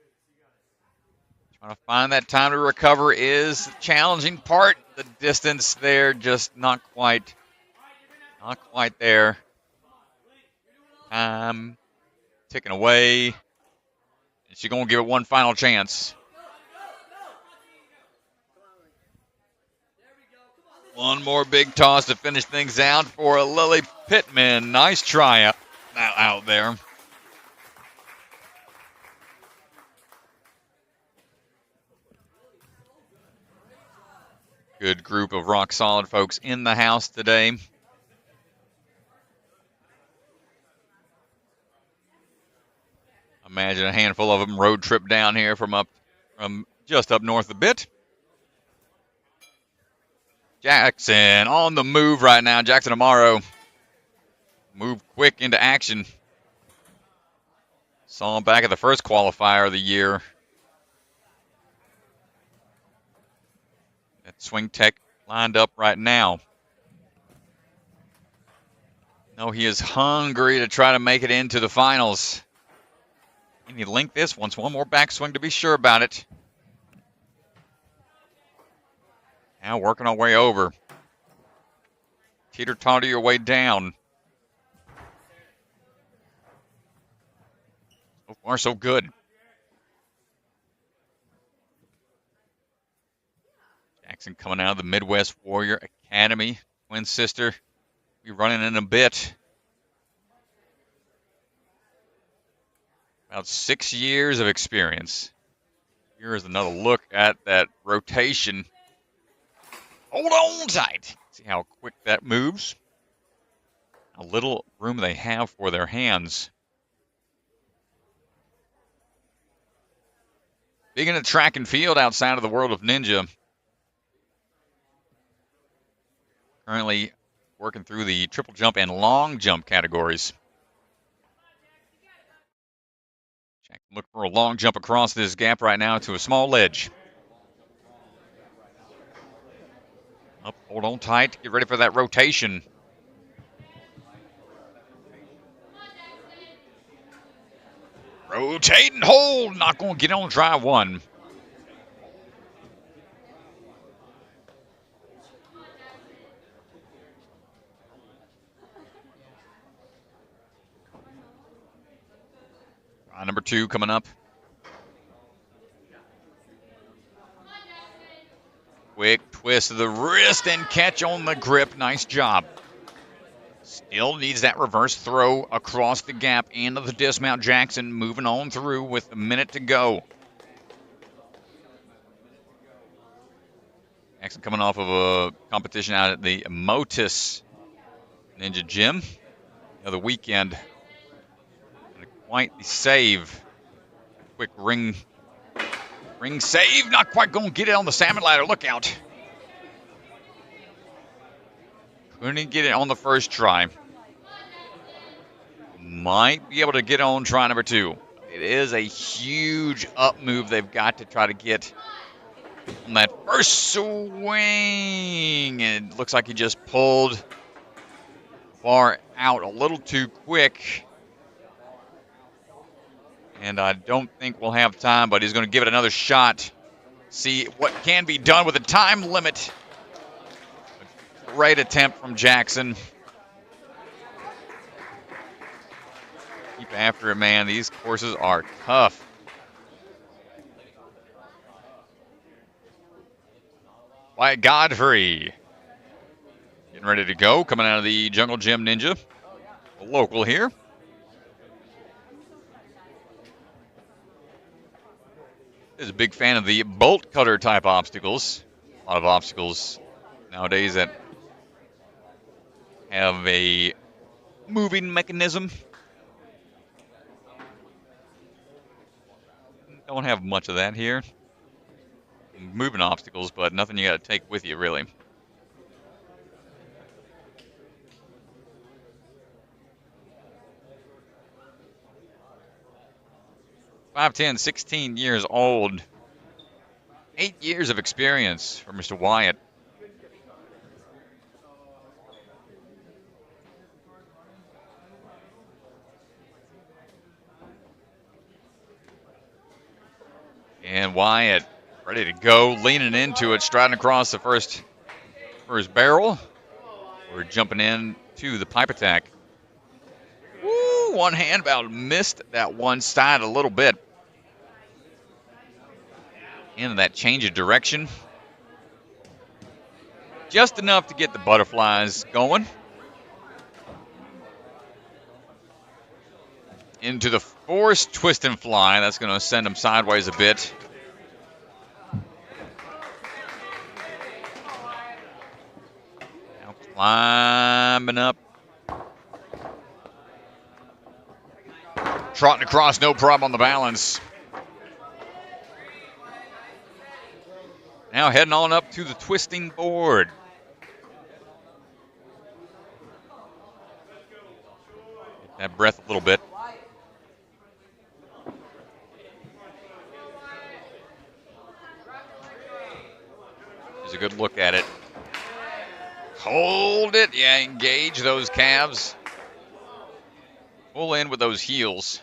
Trying to find that time to recover is the challenging part. The distance there just not quite there. Time ticking away. And she's going to give it one final chance. One more big toss to finish things out for Lily Pittman. Nice try out there. Good group of rock solid folks in the house today. Imagine a handful of them road trip down here from just up north a bit. Jackson on the move right now. Jackson Amaro move quick into action. Saw him back at the first qualifier of the year. That swing tech lined up right now. No, he is hungry to try to make it into the finals. Can you link this? Wants one more backswing to be sure about it. Now working our way over. Teeter-totter your way down. So far, so good. Jackson coming out of the Midwest Warrior Academy. Twin sister. Be running in a bit. About 6 years of experience. Here is another look at that rotation. Hold on tight. See how quick that moves. How little room they have for their hands. Big into track and field outside of the world of ninja. Currently working through the triple jump and long jump categories. Look for a long jump across this gap right now to a small ledge. Up, hold on tight. Get ready for that rotation. Rotate and hold. Not going to get on try one. Try number 2 coming up. Quick twist of the wrist and catch on the grip. Nice job. Still needs that reverse throw across the gap into the dismount. Jackson moving on through with a minute to go. Jackson coming off of a competition out at the Motus Ninja Gym the other weekend. Quite the save. Quick ring save. Not quite going to get it on the salmon ladder. Look out. Couldn't get it on the first try. Might be able to get on try number 2. It is a huge up move they've got to try to get on that first swing. And it looks like he just pulled far out a little too quick. And I don't think we'll have time, but he's going to give it another shot. See what can be done with a time limit. A great attempt from Jackson. Keep after it, man. These courses are tough. Wyatt Godfrey getting ready to go, coming out of the Jungle Gym Ninja. A local here. Is a big fan of the bolt cutter type obstacles. A lot of obstacles nowadays that have a moving mechanism. Don't have much of that here. Moving obstacles, but nothing you got to take with you, really. .5'10", 16 years old. 8 years of experience for Mr. Wyatt. And Wyatt ready to go, leaning into it, striding across the first barrel. We're jumping in to the pipe attack. Woo, one hand about missed that one side a little bit. Into that change of direction. Just enough to get the butterflies going. Into the forced twist and fly. That's going to send him sideways a bit. Now climbing up. Trotting across, no problem on the balance. Now heading on up to the twisting board. Get that breath a little bit. Here's a good look at it. Hold it. Yeah, engage those calves. Pull in with those heels.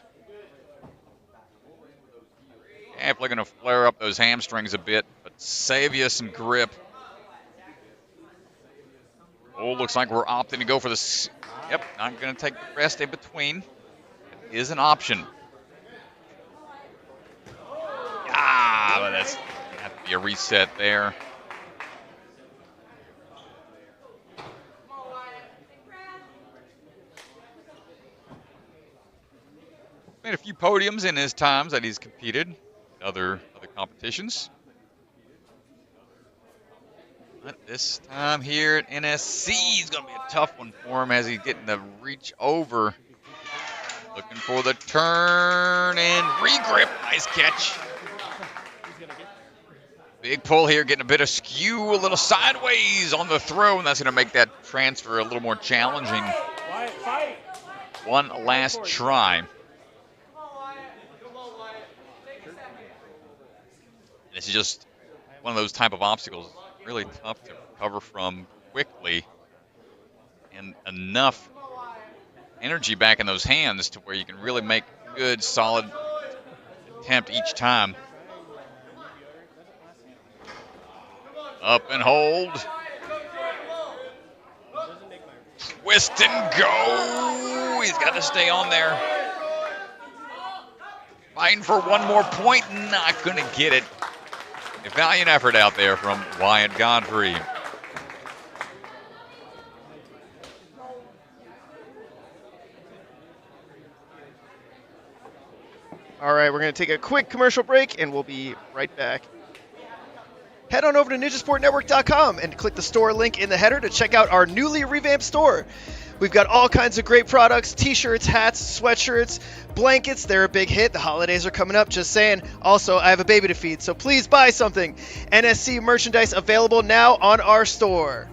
Definitely going to flare up those hamstrings a bit, but save you some grip. Oh, looks like we're opting to go for this. Yep, not going to take the rest in between. It is an option. Ah, but that's going to have to be a reset there. Made a few podiums in his times that he's competed. Other competitions. But this time here at NSC is going to be a tough one for him as he's getting the reach over. Looking for the turn and regrip. Nice catch. Big pull here, getting a bit of skew, a little sideways on the throw, and that's going to make that transfer a little more challenging. One last try. This is just one of those type of obstacles, really tough to recover from quickly, and enough energy back in those hands to where you can really make a good, solid attempt each time. Up and hold. Twist and go. He's got to stay on there. Fighting for one more point. Not going to get it. A valiant effort out there from Wyatt Godfrey. All right, we're going to take a quick commercial break, and we'll be right back. Head on over to ninjasportnetwork.com and click the store link in the header to check out our newly revamped store. We've got all kinds of great products, t-shirts, hats, sweatshirts, blankets. They're a big hit. The holidays are coming up, just saying. Also, I have a baby to feed, so please buy something. NSC merchandise available now on our store.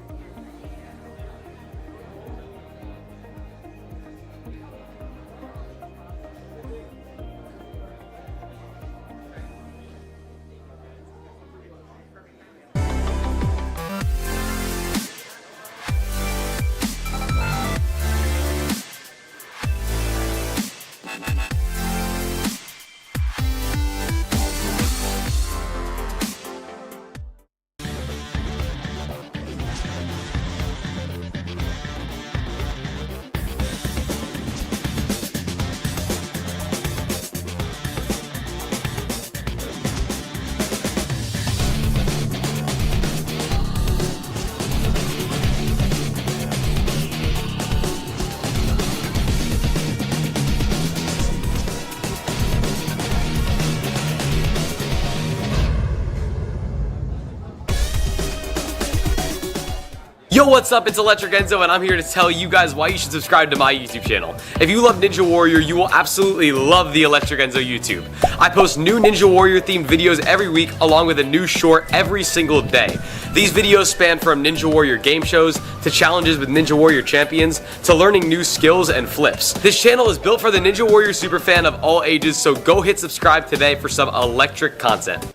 Yo, what's up? It's Electric Enzo, and I'm here to tell you guys why you should subscribe to my YouTube channel. If you love Ninja Warrior, you will absolutely love the Electric Enzo YouTube. I post new Ninja Warrior themed videos every week, along with a new short every single day. These videos span from Ninja Warrior game shows, to challenges with Ninja Warrior champions, to learning new skills and flips. This channel is built for the Ninja Warrior superfan of all ages, so go hit subscribe today for some electric content.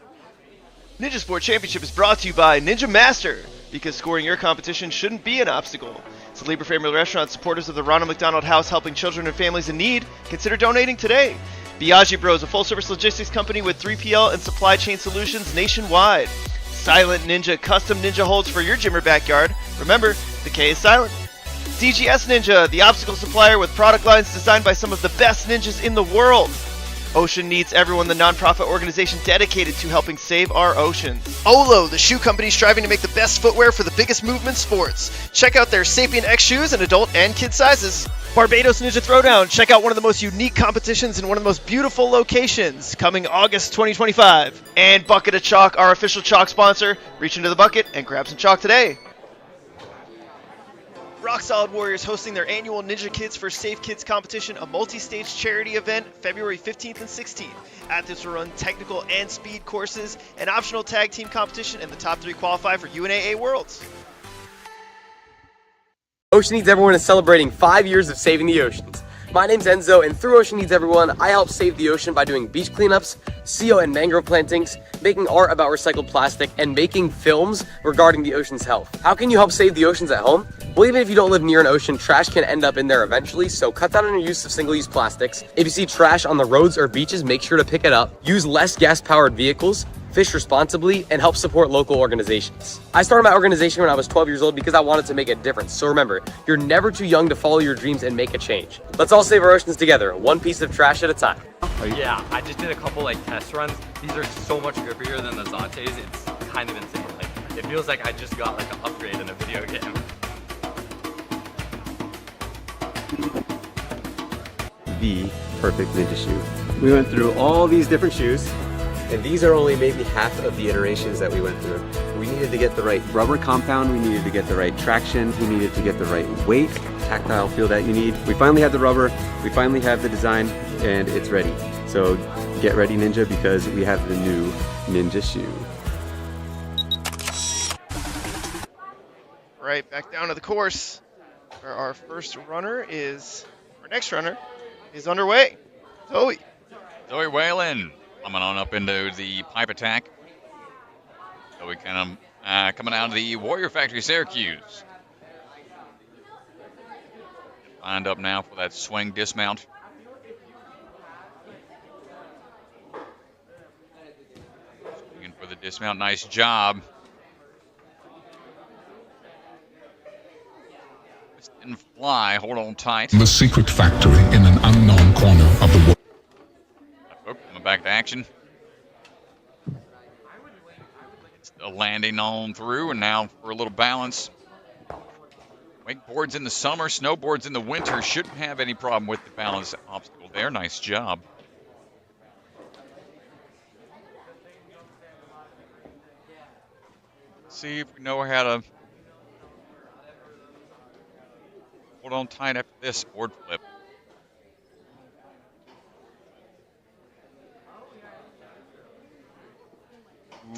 Ninja Sport Championship is brought to you by Ninja Master, because scoring your competition shouldn't be an obstacle. It's a Libre Family Restaurant, supporters of the Ronald McDonald House, helping children and families in need. Consider donating today. Biaggi Bros, a full-service logistics company with 3PL and supply chain solutions nationwide. Silent Ninja, custom ninja holds for your gym or backyard. Remember, the K is silent. DGS Ninja, the obstacle supplier with product lines designed by some of the best ninjas in the world. Ocean Needs Everyone, the nonprofit organization dedicated to helping save our oceans. Olo, the shoe company striving to make the best footwear for the biggest movement sports. Check out their Sapien X shoes in adult and kid sizes. Barbados Ninja Throwdown, check out one of the most unique competitions in one of the most beautiful locations, coming August 2025. And Bucket of Chalk, our official chalk sponsor. Reach into the bucket and grab some chalk today. Rock Solid Warriors hosting their annual Ninja Kids for Safe Kids competition, a multi-stage charity event, February 15th and 16th. Athletes will run technical and speed courses, an optional tag team competition, and the top 3 qualify for UNAA Worlds. Ocean Needs Everyone is celebrating 5 years of saving the oceans. My name's Enzo, and through Ocean Needs Everyone, I help save the ocean by doing beach cleanups, CO and mangrove plantings, making art about recycled plastic, and making films regarding the ocean's health. How can you help save the oceans at home? Well, even if you don't live near an ocean, trash can end up in there eventually, so cut down on your use of single-use plastics. If you see trash on the roads or beaches, make sure to pick it up. Use less gas-powered vehicles, fish responsibly, and help support local organizations. I started my organization when I was 12 years old because I wanted to make a difference. So remember, you're never too young to follow your dreams and make a change. Let's all save our oceans together, one piece of trash at a time. Yeah, I just did a couple test runs. These are so much grippier than the Zantes. It's kind of insane. It feels like I just got an upgrade in a video game. The perfect ninja shoe. We went through all these different shoes, and these are only maybe half of the iterations that we went through. We needed to get the right rubber compound, we needed to get the right traction, we needed to get the right weight, tactile feel that you need. We finally have the rubber, we finally have the design, and it's ready. So get ready, Ninja, because we have the new Ninja shoe. right back down to the course where our next runner is underway. Zoie. Zoie Whelan coming on up into the pipe attack. Zoie kind of coming out of the Warrior Factory Syracuse. Lined up now for that swing dismount. Swinging for the dismount. Nice job. Didn't fly. Hold on tight. The secret factory in an unknown corner of the world. Coming back to action. Still landing on through, and now for a little balance. Wakeboards in the summer, snowboards in the winter. Shouldn't have any problem with the balance obstacle there. Nice job. Let's see if we know how to hold on tight after this board flip.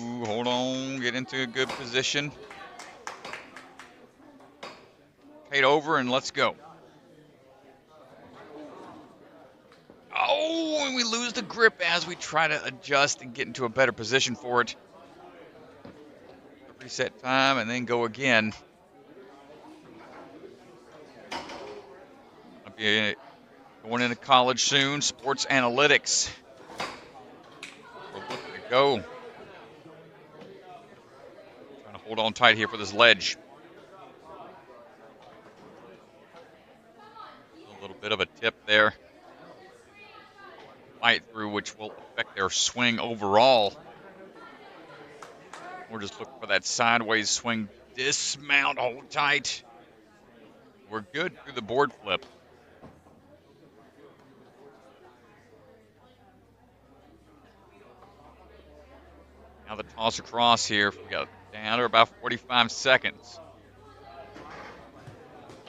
Ooh, hold on, get into a good position. Fade over and let's go. Oh, and we lose the grip as we try to adjust and get into a better position for it. Reset time and then go again. I'll be going into college soon, sports analytics. We're looking to go. Trying to hold on tight here for this ledge. A little bit of a tip there. Fight through, which will affect their swing overall. We're just looking for that sideways swing dismount. Hold tight. We're good through the board flip. Now the toss across here. We got down to about 45 seconds.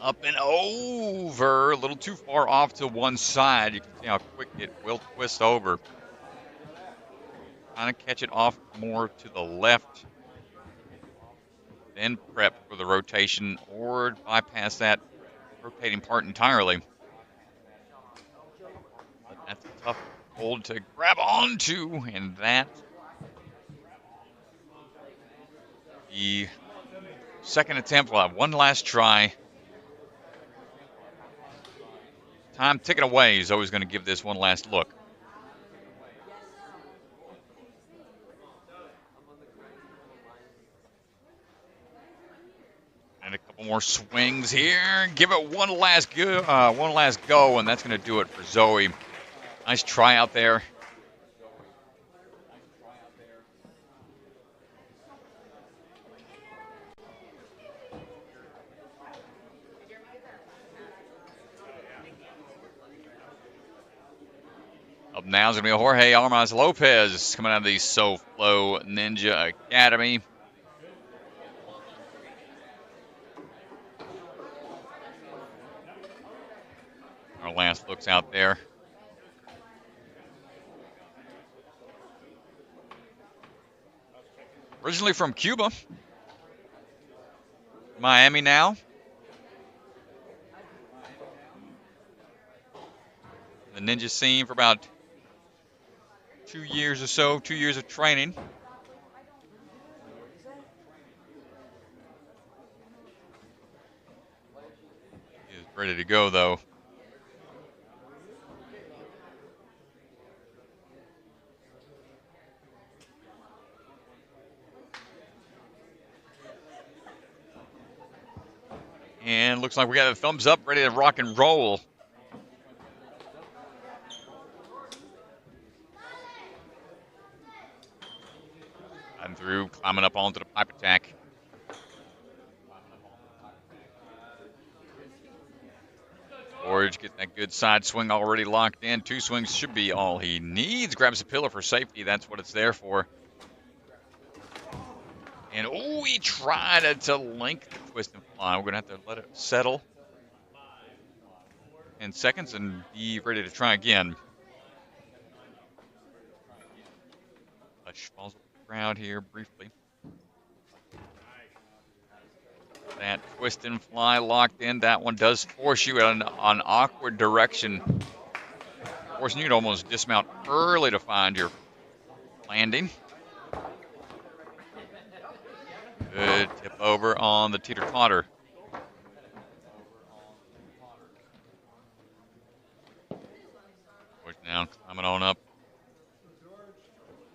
Up and over. A little too far off to one side. You can see how quick it will twist over. Trying to catch it off more to the left. Then prep for the rotation or bypass that rotating part entirely. But that's a tough hold to grab onto, and that the second attempt. We'll have one last try. Time ticking away. He's always going to give this one last look. And a couple more swings here. Give it one last go, and that's going to do it for Zoie. Nice try out there. Up now is going to be Jorge Armas Lopez coming out of the SoFlo Ninja Academy. Our last looks out there. Originally from Cuba. Miami now. The ninja scene for about 2 years or so, 2 years of training. He is ready to go, though. And looks like we got a thumbs up, ready to rock and roll. And through, climbing up onto the pipe attack. George getting that good side swing already locked in. 2 swings should be all he needs. Grabs a pillar for safety. That's what it's there for. And, oh, he tried to link the twist and fly. We're going to have to let it settle 10 seconds and be ready to try again. Falls up the ground here briefly. that twist and fly locked in. That one does force you in an awkward direction, forcing you to almost dismount early to find your landing. Good tip over on the teeter-totter. Push down, climbing on up.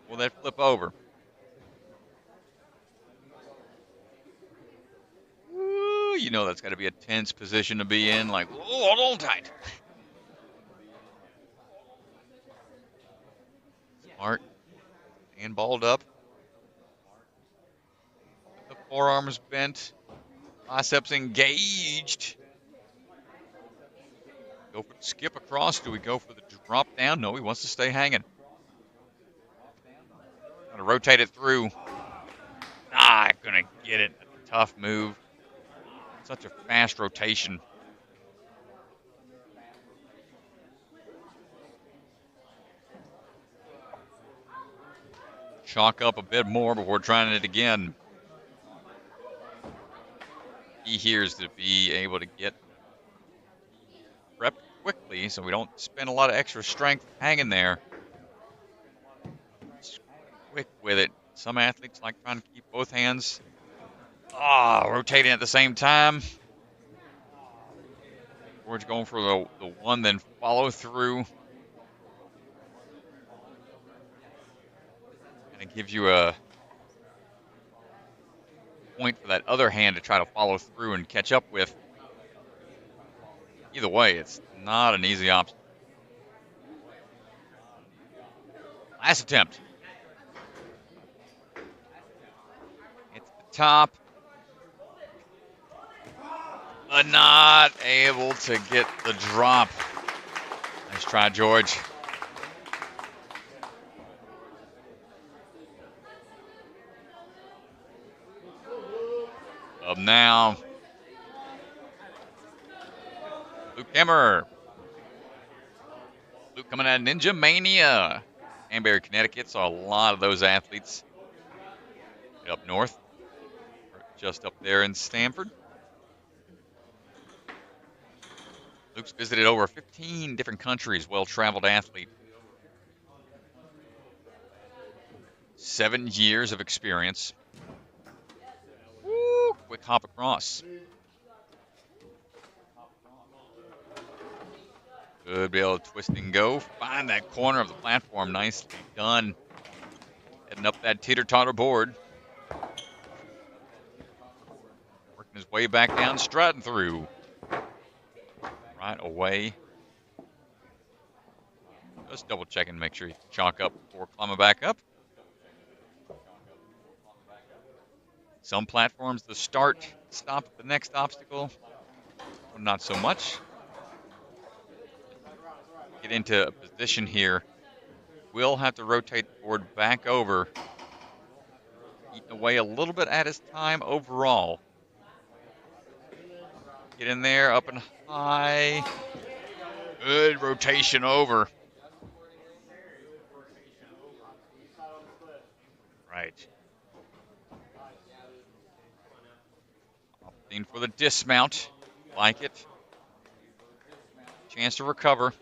Will that flip over? Ooh, you know that's got to be a tense position to be in. Like, whoa, hold on tight. Smart and balled up. The forearms bent. Biceps engaged. Go for the skip across. Do we go for the drop down? No, he wants to stay hanging. Gonna rotate it through. Gonna get it. Tough move. Such a fast rotation. Chalk up a bit more before trying it again. Key here is to be able to get prepped quickly so we don't spend a lot of extra strength hanging there. Just quick with it. Some athletes like trying to keep both hands rotating at the same time. George going for the one, then follow through. And it gives you a point for that other hand to try to follow through and catch up with. Either way, it's not an easy option. Last attempt. It's the top. But not able to get the drop. Nice try, George. Up now. Luc Kemmerer. Luc coming out of Ninja Mania. Danbury, Connecticut. Saw a lot of those athletes up north. Just up there in Stamford. Luc's visited over 15 different countries. Well-traveled athlete. 7 years of experience. Woo, quick hop across. Good, be able to twist and go. Find that corner of the platform. Nicely done. Heading up that teeter-totter board. Working his way back down, striding through. Right away. Just double checking, make sure you chalk up before climbing back up. Some platforms, the start, stop at the next obstacle. Well, not so much. Get into a position here. We'll have to rotate the board back over. Eating away a little bit at his time overall. Get in there, up and high. Good rotation over. Right. Opting for the dismount. Like it. Chance to recover.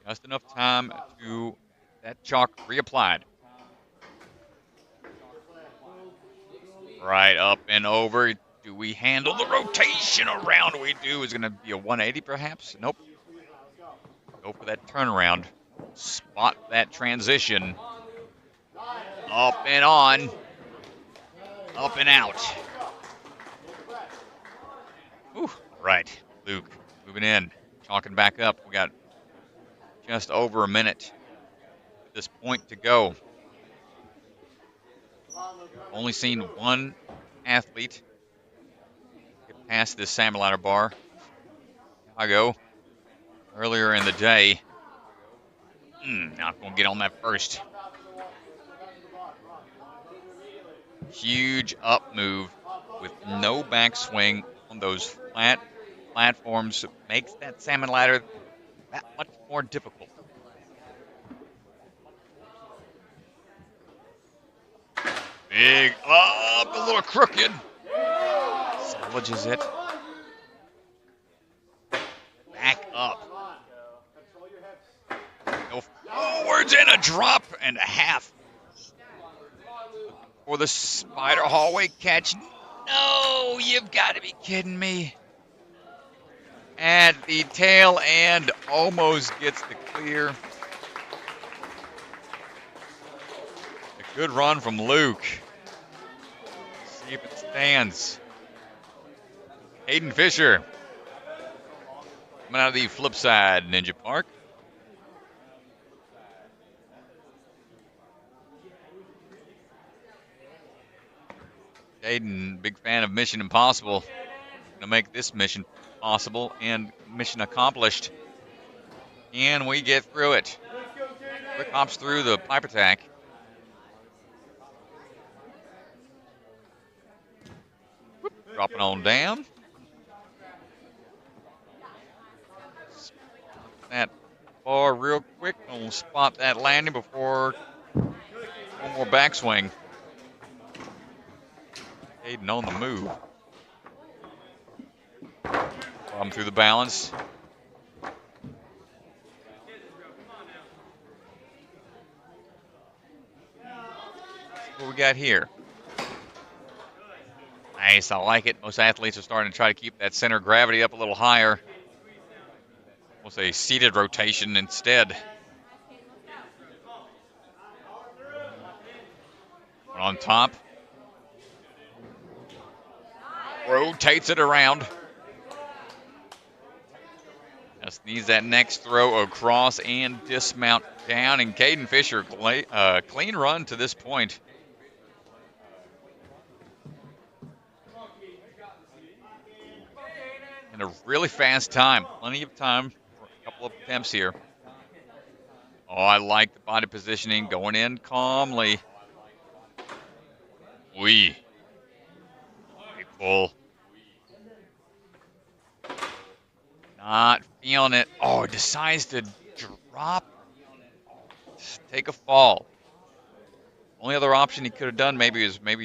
Just enough time to that chalk reapplied. Right up and over. Do we handle the rotation around? We do. Is going to be a 180 perhaps? Nope. Go for that turnaround. Spot that transition. Up and on. Up and out. Whew. Right. Luc moving in. Chalking back up. We got just over a minute at this point to go. Only seen one athlete get past this salmon ladder bar. I go earlier in the day. Not going to get on that first. Huge up move with no backswing on those flat platforms. Makes that salmon ladder that much more difficult. Big up, a little crooked. Salvages it. Back up. Go forwards and a drop and a half. For the spider hallway catch. No, you've got to be kidding me. At the tail end, almost gets the clear. A good run from Luc. See if it stands. Caden Fischer. Coming out of the flip side, Ninja Park. Caden, big fan of Mission Impossible. Gonna make this mission possible and mission accomplished. And we get through it. Quick hops through the pipe attack. Dropping on down. That bar real quick. We'll spot that landing before one more backswing. Caden on the move. Come through the balance. What we got here? Nice, I like it. Most athletes are starting to try to keep that center of gravity up a little higher. We'll say seated rotation instead. On top. Rotates it around. Just needs that next throw across and dismount down. And Caden Fischer, clean run to this point. And a really fast time. Plenty of time for a couple of attempts here. Oh, I like the body positioning. Going in calmly. Big pull. Not feeling it. Oh, decides to drop. Take a fall. Only other option he could have done maybe is try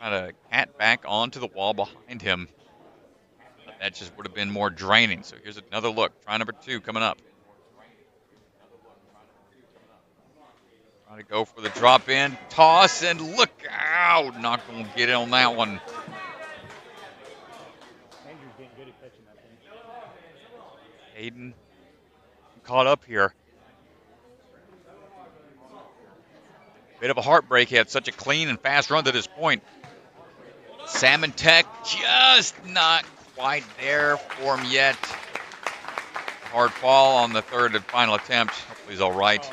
to cat back onto the wall behind him. But that just would have been more draining. So here's another look. Try number 2 coming up. Trying to go for the drop in. Toss and look out. Not going to get it on that one. Caden caught up here. Bit of a heartbreak. He had such a clean and fast run to this point. Salmon Tech just not quite there for him yet. Hard fall on the third and final attempt. Hopefully he's all right.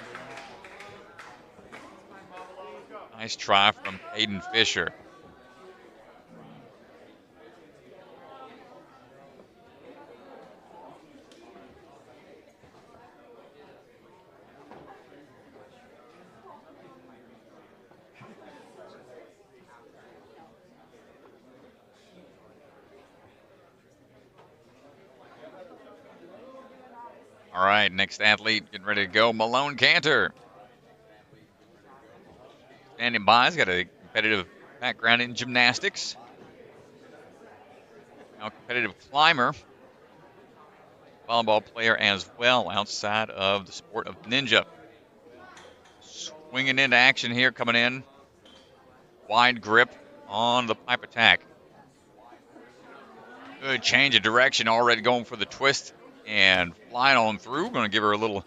Nice try from Caden Fischer. All right, next athlete getting ready to go, Malone Canter. Standing by, he's got a competitive background in gymnastics. Now a competitive climber. Volleyball player as well outside of the sport of ninja. Swinging into action here, coming in. Wide grip on the pipe attack. Good change of direction, already going for the twist. And flying on through. Going to give her a little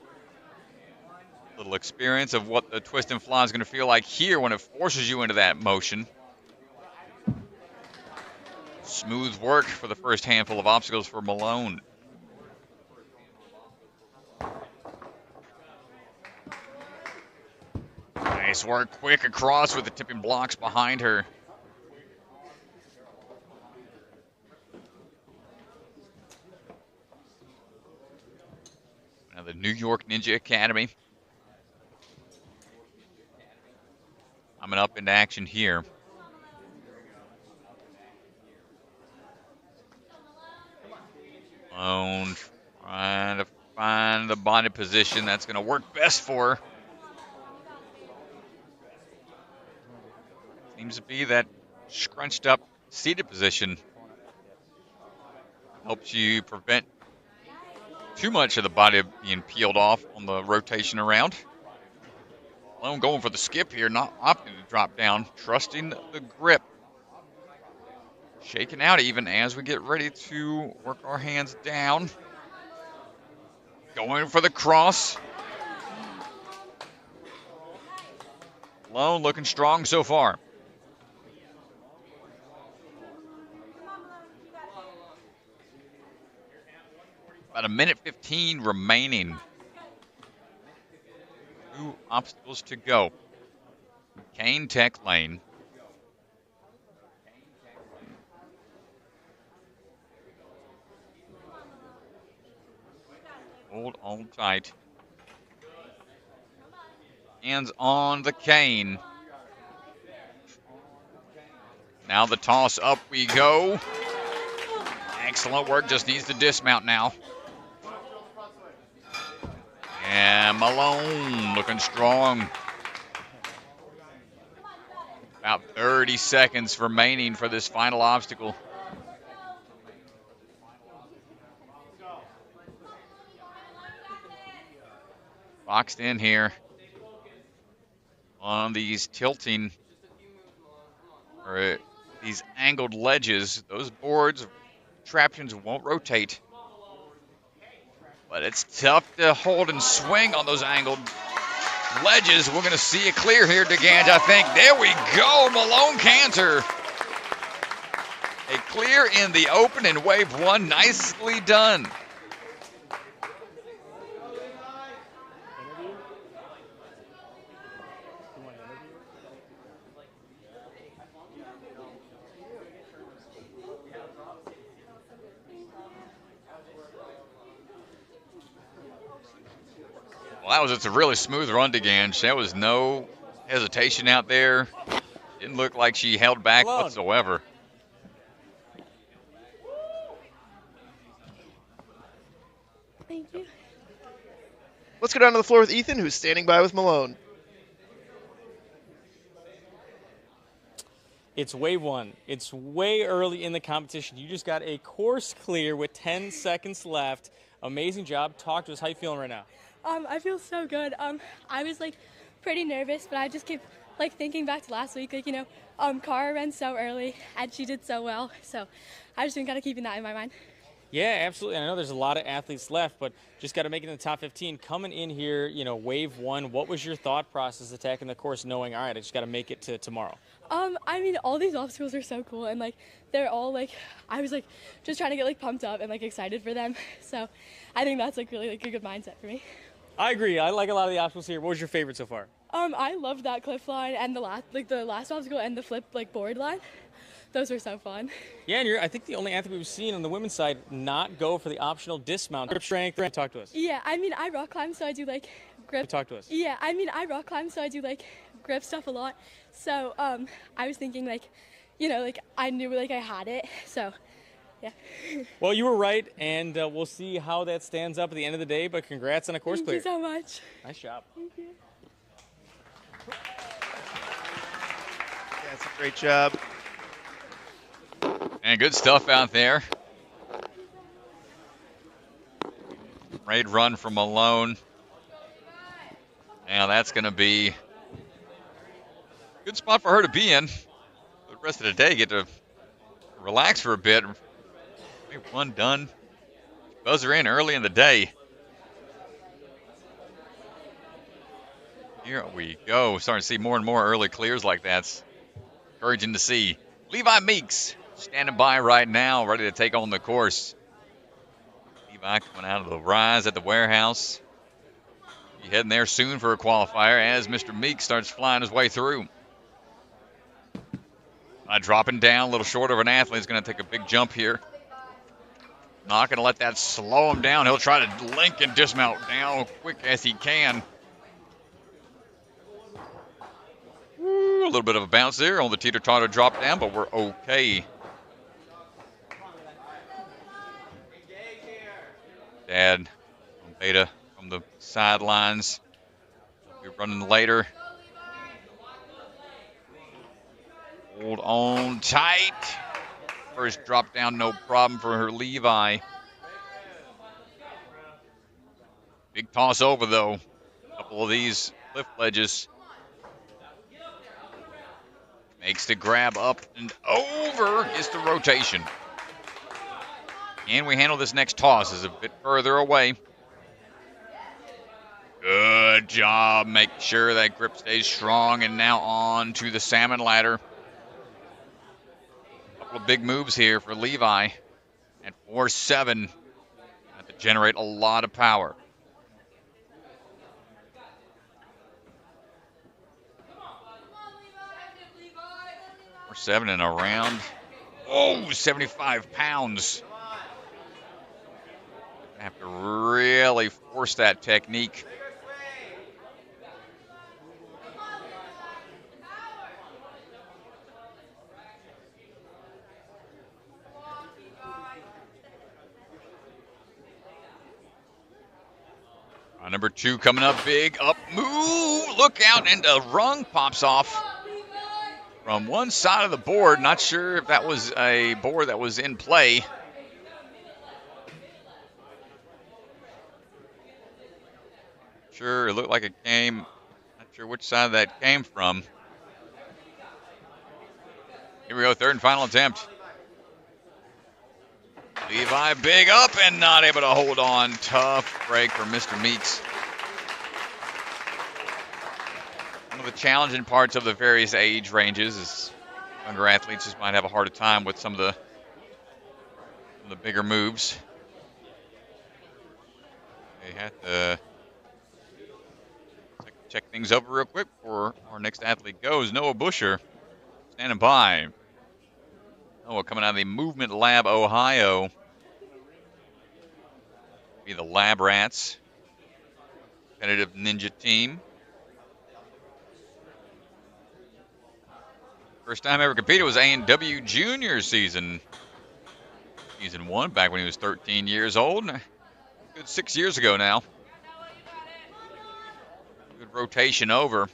experience of what the twist and fly is going to feel like here when it forces you into that motion. Smooth work for the first handful of obstacles for Malone. Nice work, quick across with the tipping blocks behind her. Now the New York Ninja Academy. Coming up into action here. Malone trying to find the body position that's going to work best for her. Seems to be that scrunched up seated position. Helps you prevent too much of the body being peeled off on the rotation around. Malone going for the skip here, not opting to drop down, trusting the grip. Shaking out even as we get ready to work our hands down. Going for the cross. Malone looking strong so far. About 1:15 remaining. 2 obstacles to go. Kane Tech Lane. Hold on tight. Hands on the cane. Now the toss, up we go. Excellent work, just needs to dismount now. And Malone looking strong. About 30 seconds remaining for this final obstacle. Boxed in here on these tilting or these angled ledges. Those boards, traptions won't rotate. But it's tough to hold and swing on those angled ledges. We're going to see it clear here, DeGange, I think. There we go, Malone Canter. A clear in the open in wave 1. Nicely done. Well, that was just a really smooth run, DeGange. There was no hesitation out there. Didn't look like she held back whatsoever. Thank you. Let's go down to the floor with Ethan, who's standing by with Malone. It's wave 1. It's way early in the competition. You just got a course clear with 10 seconds left. Amazing job. Talk to us. How you feeling right now? I feel so good. I was like pretty nervous, but I just kept like thinking back to last week. Like, you know, Cara ran so early and she did so well. So I just been kind of keeping that in my mind. Yeah, absolutely. I know there's a lot of athletes left, but just got to make it in the top 15. Coming in here, you know, wave 1, what was your thought process attacking the course knowing, all right, I just got to make it to tomorrow? I mean, all these obstacles are so cool, and like they're all like, I was like just trying to get like pumped up and like excited for them. So I think that's like really like a good mindset for me. I agree. I like a lot of the obstacles here. What was your favorite so far? I loved that cliff line and the last obstacle and the flip like board line. Those were so fun. Yeah, and you're, I think, the only athlete we've seen on the women's side not go for the optional dismount. Grip strength. Talk to us. Yeah, I mean, I rock climb, so I do like grip. Talk to us. Yeah, I mean, I rock climb, so I do like grip stuff a lot. So I was thinking like, you know, like I knew like I had it. So yeah. Well, you were right, and we'll see how that stands up at the end of the day. But congrats on a course clear. Thank you so much. Nice job. Thank you. Yeah, it's a great job. And good stuff out there. Great run from Malone. Now that's going to be a good spot for her to be in. The rest of the day, get to relax for a bit. Wave 1 done. Buzzer in early in the day. Here we go. Starting to see more and more early clears like that. It's encouraging to see. Levi Meeks standing by right now, ready to take on the course. Levi coming out of the rise at the warehouse. Be heading there soon for a qualifier as Mr. Meeks starts flying his way through. Dropping down, a little short of an athlete. He's going to take a big jump here. Not going to let that slow him down. He'll try to link and dismount down quick as he can. Ooh, a little bit of a bounce there on the teeter-totter drop down, but we're okay. Dad on Beta from the sidelines. He'll be running later. Hold on tight. First drop down, no problem for her Levi. Big toss over, though. A couple of these cliff ledges. Makes the grab up and over. Gets the rotation. Can we handle this next toss? Is a bit further away. Good job. Make sure that grip stays strong. And now on to the salmon ladder. Couple of big moves here for Levi. At 4-7. Have to generate a lot of power. 4-7 and around. Oh, 75 pounds. Have to really force that technique. Number 2 coming up big. Up move. Look out. And a rung pops off from one side of the board. Not sure if that was a board that was in play. Sure, it looked like it came. Not sure which side that came from. Here we go, third and final attempt. Levi big up and not able to hold on. Tough break for Mr. Meeks. One of the challenging parts of the various age ranges is younger athletes just might have a harder time with some of the bigger moves. They have to check things over real quick before our next athlete goes. Noah Busher standing by. Noah coming out of the Movement Lab, Ohio. Be the Lab Rats. Competitive ninja team. First time ever competed was A&W Junior season. Season 1, back when he was 13 years old. Good 6 years ago now. Good rotation over.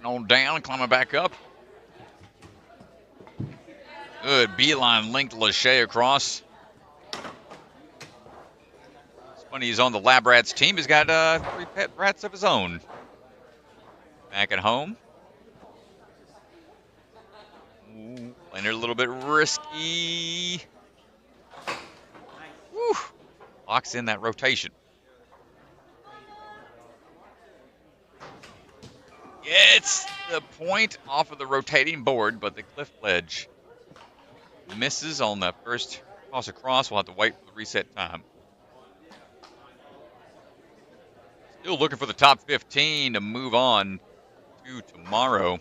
On down, climbing back up. Good beeline link to Lachey across. It's funny, he's on the Lab Rats team. He's got 3 pet rats of his own. Back at home. Ooh, playing it a little bit risky. Woo. Locks in that rotation. Gets the point off of the rotating board, but the cliff ledge misses on that first toss across. We'll have to wait for the reset time. Still looking for the top 15 to move on to tomorrow.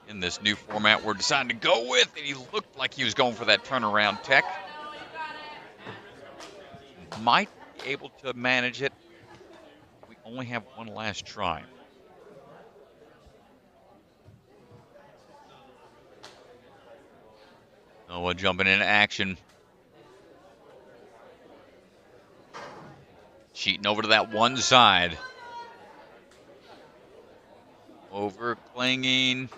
In this new format we're deciding to go with, and he looked like he was going for that turnaround tech. Might be able to manage it. We only have one last try. Noah jumping into action. Cheating over to that one side. Over clinging.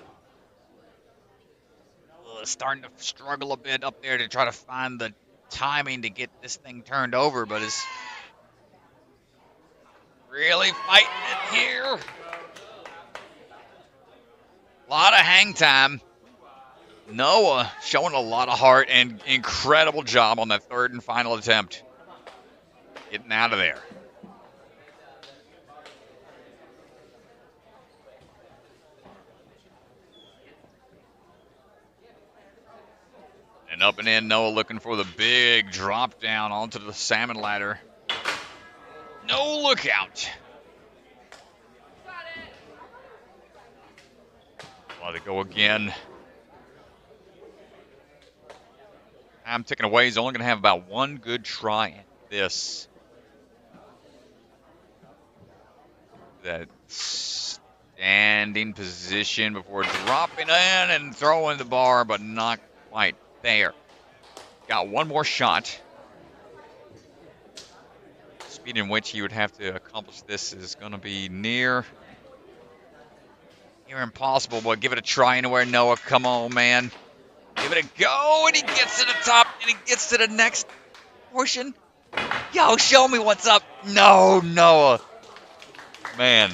Starting to struggle a bit up there to try to find the timing to get this thing turned over, but is really fighting it here. A lot of hang time. Noah showing a lot of heart and incredible job on that third and final attempt. Getting out of there. And up and in, Noah looking for the big drop down onto the salmon ladder. No lookout. Let it go again. I'm ticking away. He's only going to have about one good try at this. That standing position before dropping in and throwing the bar, but not quite there. Got one more shot. speed in which he would have to accomplish this is going to be near impossible, but give it a try anywhere, Noah. Come on, man. Give it a go, and he gets to the top, and he gets to the next portion. Yo, show me what's up. No, Noah. Man,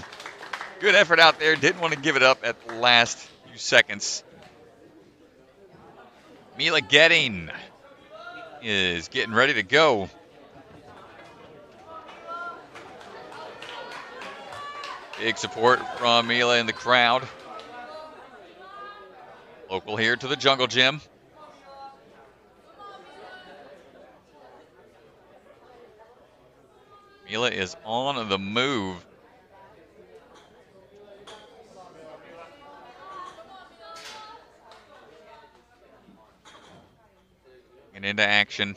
good effort out there. Didn't want to give it up at the last few seconds. Mila Goetting is getting ready to go. Big support from Mila in the crowd. Local here to the Jungle Gym. Mila is on the move. And into action.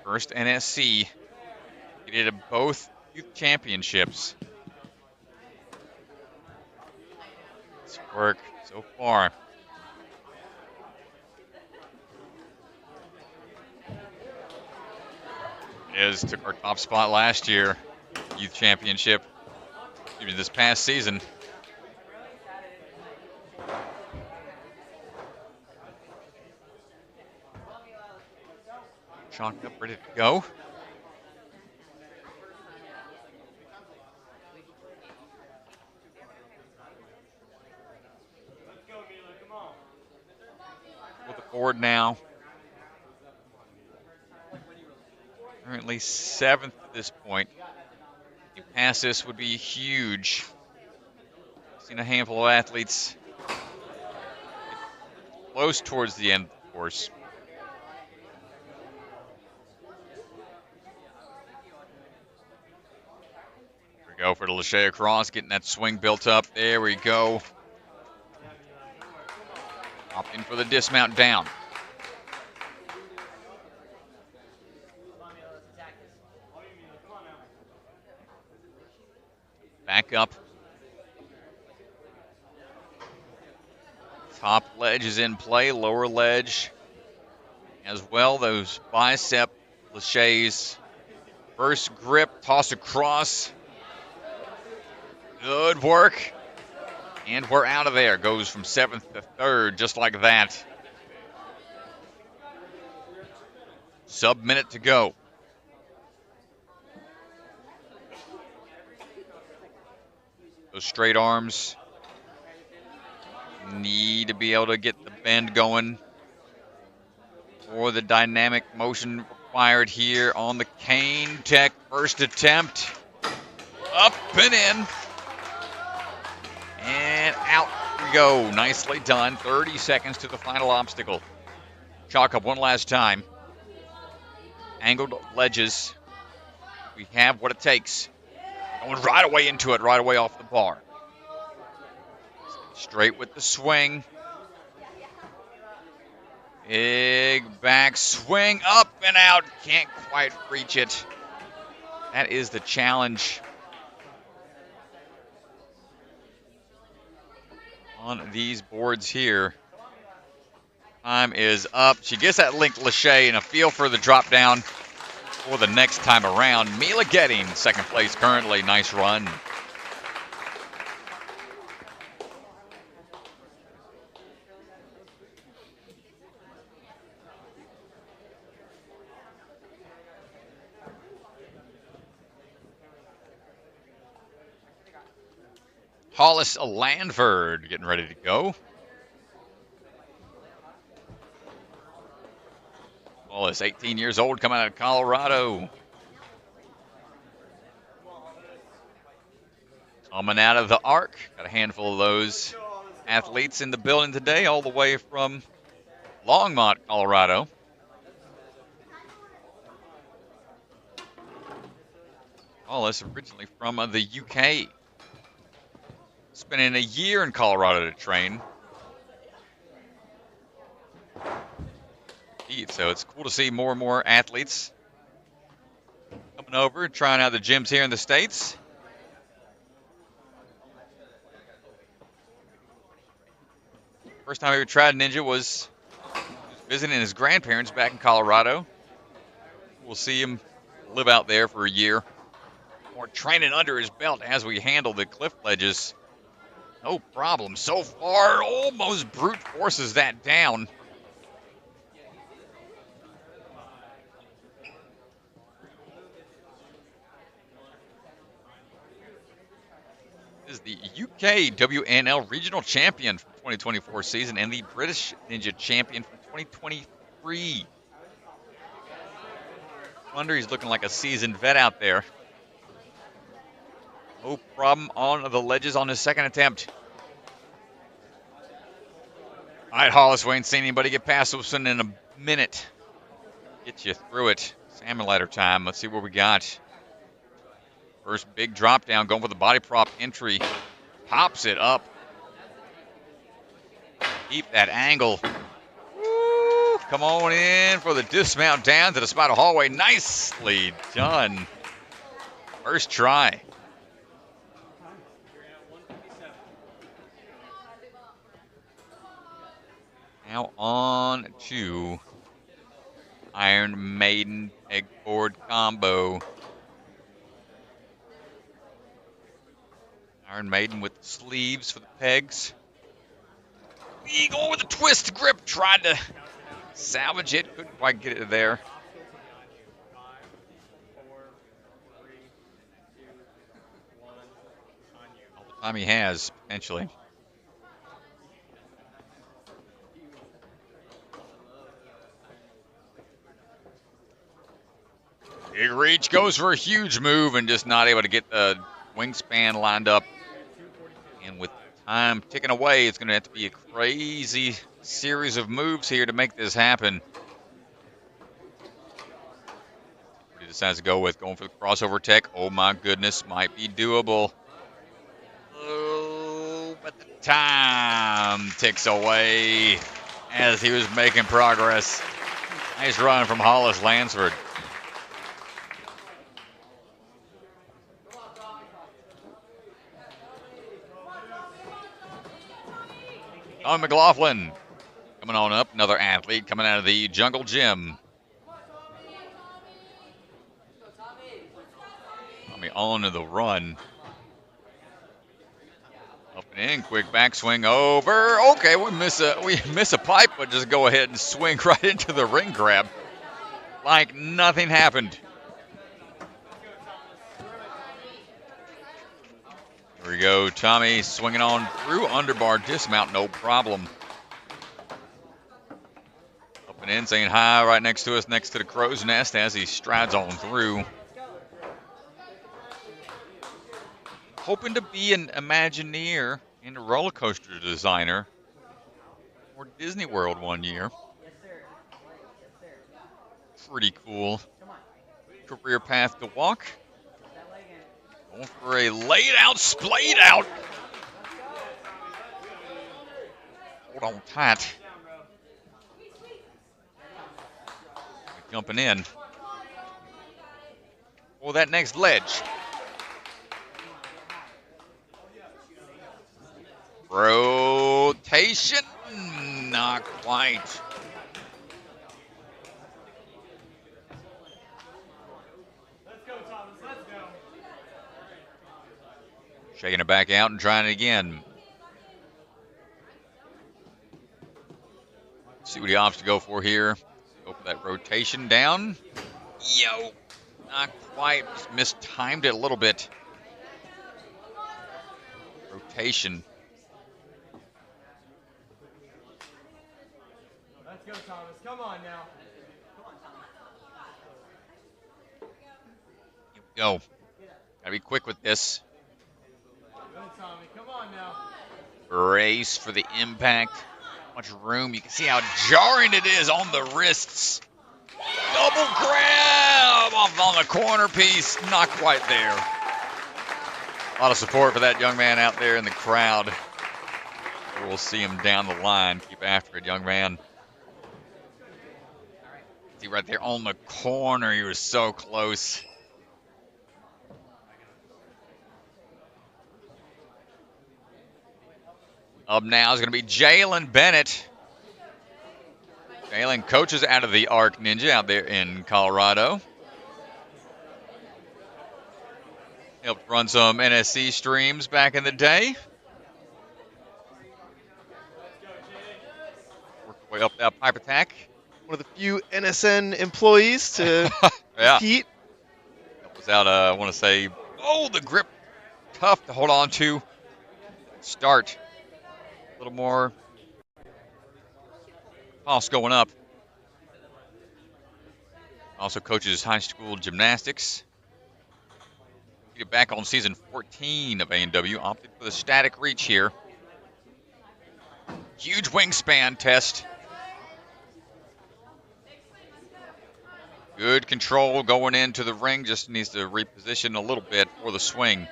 First NSC. He did both youth championships. It's work so far. Is took our top spot last year, youth championship, even this past season. Chalked up, ready to go. With the board now. Currently 7th at this point. If you pass this would be huge. Seen a handful of athletes close towards the end of the course. Here we go for the Lachey across, getting that swing built up. There we go. Opting for the dismount down. Back up. Top ledge is in play, lower ledge as well. Those bicep laches. First grip, toss across. Good work. And we're out of there. Goes from 7th to 3rd, just like that. Sub-minute to go. Those straight arms need to be able to get the bend going for the dynamic motion required here on the cane tech. First attempt. Up and in. And out we go. Nicely done. 30 seconds to the final obstacle. Chalk up one last time. Angled ledges. We have what it takes. Going right away into it, right away off the bar. Straight with the swing. Big back swing, up and out. Can't quite reach it. That is the challenge on these boards here. Time is up. She gets that linked Lachey and a feel for the drop down for the next time around. Mila Goetting, 2nd place currently. Nice run. Hollis Lansford getting ready to go. Hollis, 18 years old, coming out of Colorado. Coming out of the Arc. Got a handful of those athletes in the building today, all the way from Longmont, Colorado. Hollis originally from the UK. Spending a year in Colorado to train. So it's cool to see more and more athletes coming over and trying out the gyms here in the States. First time I ever tried Ninja was visiting his grandparents back in Colorado. We'll see him live out there for a year. More training under his belt as we handle the cliff ledges. No problem so far. Almost brute forces that down. This is the UK WNL Regional Champion from 2024 season and the British Ninja Champion from 2023. Wonder he's looking like a seasoned vet out there. No problem on the ledges on his second attempt. All right, Hollis, we ain't seen anybody get past Wilson in a minute. Get you through it. Salmon ladder time. Let's see what we got. First big drop down, going for the body prop entry. Pops it up. Keep that angle. Woo, come on in for the dismount down to the spider hallway. Nicely done. First try. Now on to Iron Maiden pegboard combo. Iron Maiden with sleeves for the pegs. He going with a twist grip. Tried to salvage it. Couldn't quite get it there. All the time he has, potentially. Big reach, goes for a huge move and just not able to get the wingspan lined up. And with time ticking away, it's going to have to be a crazy series of moves here to make this happen. What he decides to go with, going for the crossover tech. Oh my goodness, might be doable. Oh, but the time ticks away as he was making progress. Nice run from Hollis Lansford. On McLaughlin, coming on up, another athlete coming out of the Jungle Gym. Tommy on to the run. Up and in, quick backswing over. Okay, we miss a pipe, but just go ahead and swing right into the ring grab like nothing happened. Here we go, Tommy swinging on through underbar dismount, no problem. Up and in, saying hi right next to us, next to the crow's nest as he strides on through. Hoping to be an Imagineer and a roller coaster designer for Disney World one year. Pretty cool career path to walk. Going for a laid out, splayed out. Hold on tight. Jumping in. For that next ledge. Rotation, not quite. Shaking it back out and trying it again. See what he opts to go for here. Go for that rotation down. Yo, not quite. Just mistimed it a little bit. Rotation. Let's go, Thomas. Come on now. Here we go. Gotta be quick with this. Tommy, come on now. Brace for the impact. Much room. You can see how jarring it is on the wrists. Double grab off on the corner piece. Not quite there. A lot of support for that young man out there in the crowd. We'll see him down the line. Keep after it, young man. See right there on the corner. He was so close. Up now is going to be Jaelyn Bennett. Jaelyn coaches out of the Arc Ninja out there in Colorado. Helped run some NSC streams back in the day. Worked way up that pipe attack. One of the few NSN employees to Yeah. compete. That was out, I want to say, the grip. Tough to hold on to. Start. A little more pulse going up. Also coaches high school gymnastics. Get back on season 14 of A&W. Opted for the static reach here. Huge wingspan test. Good control going into the ring. Just needs to reposition a little bit for the swing.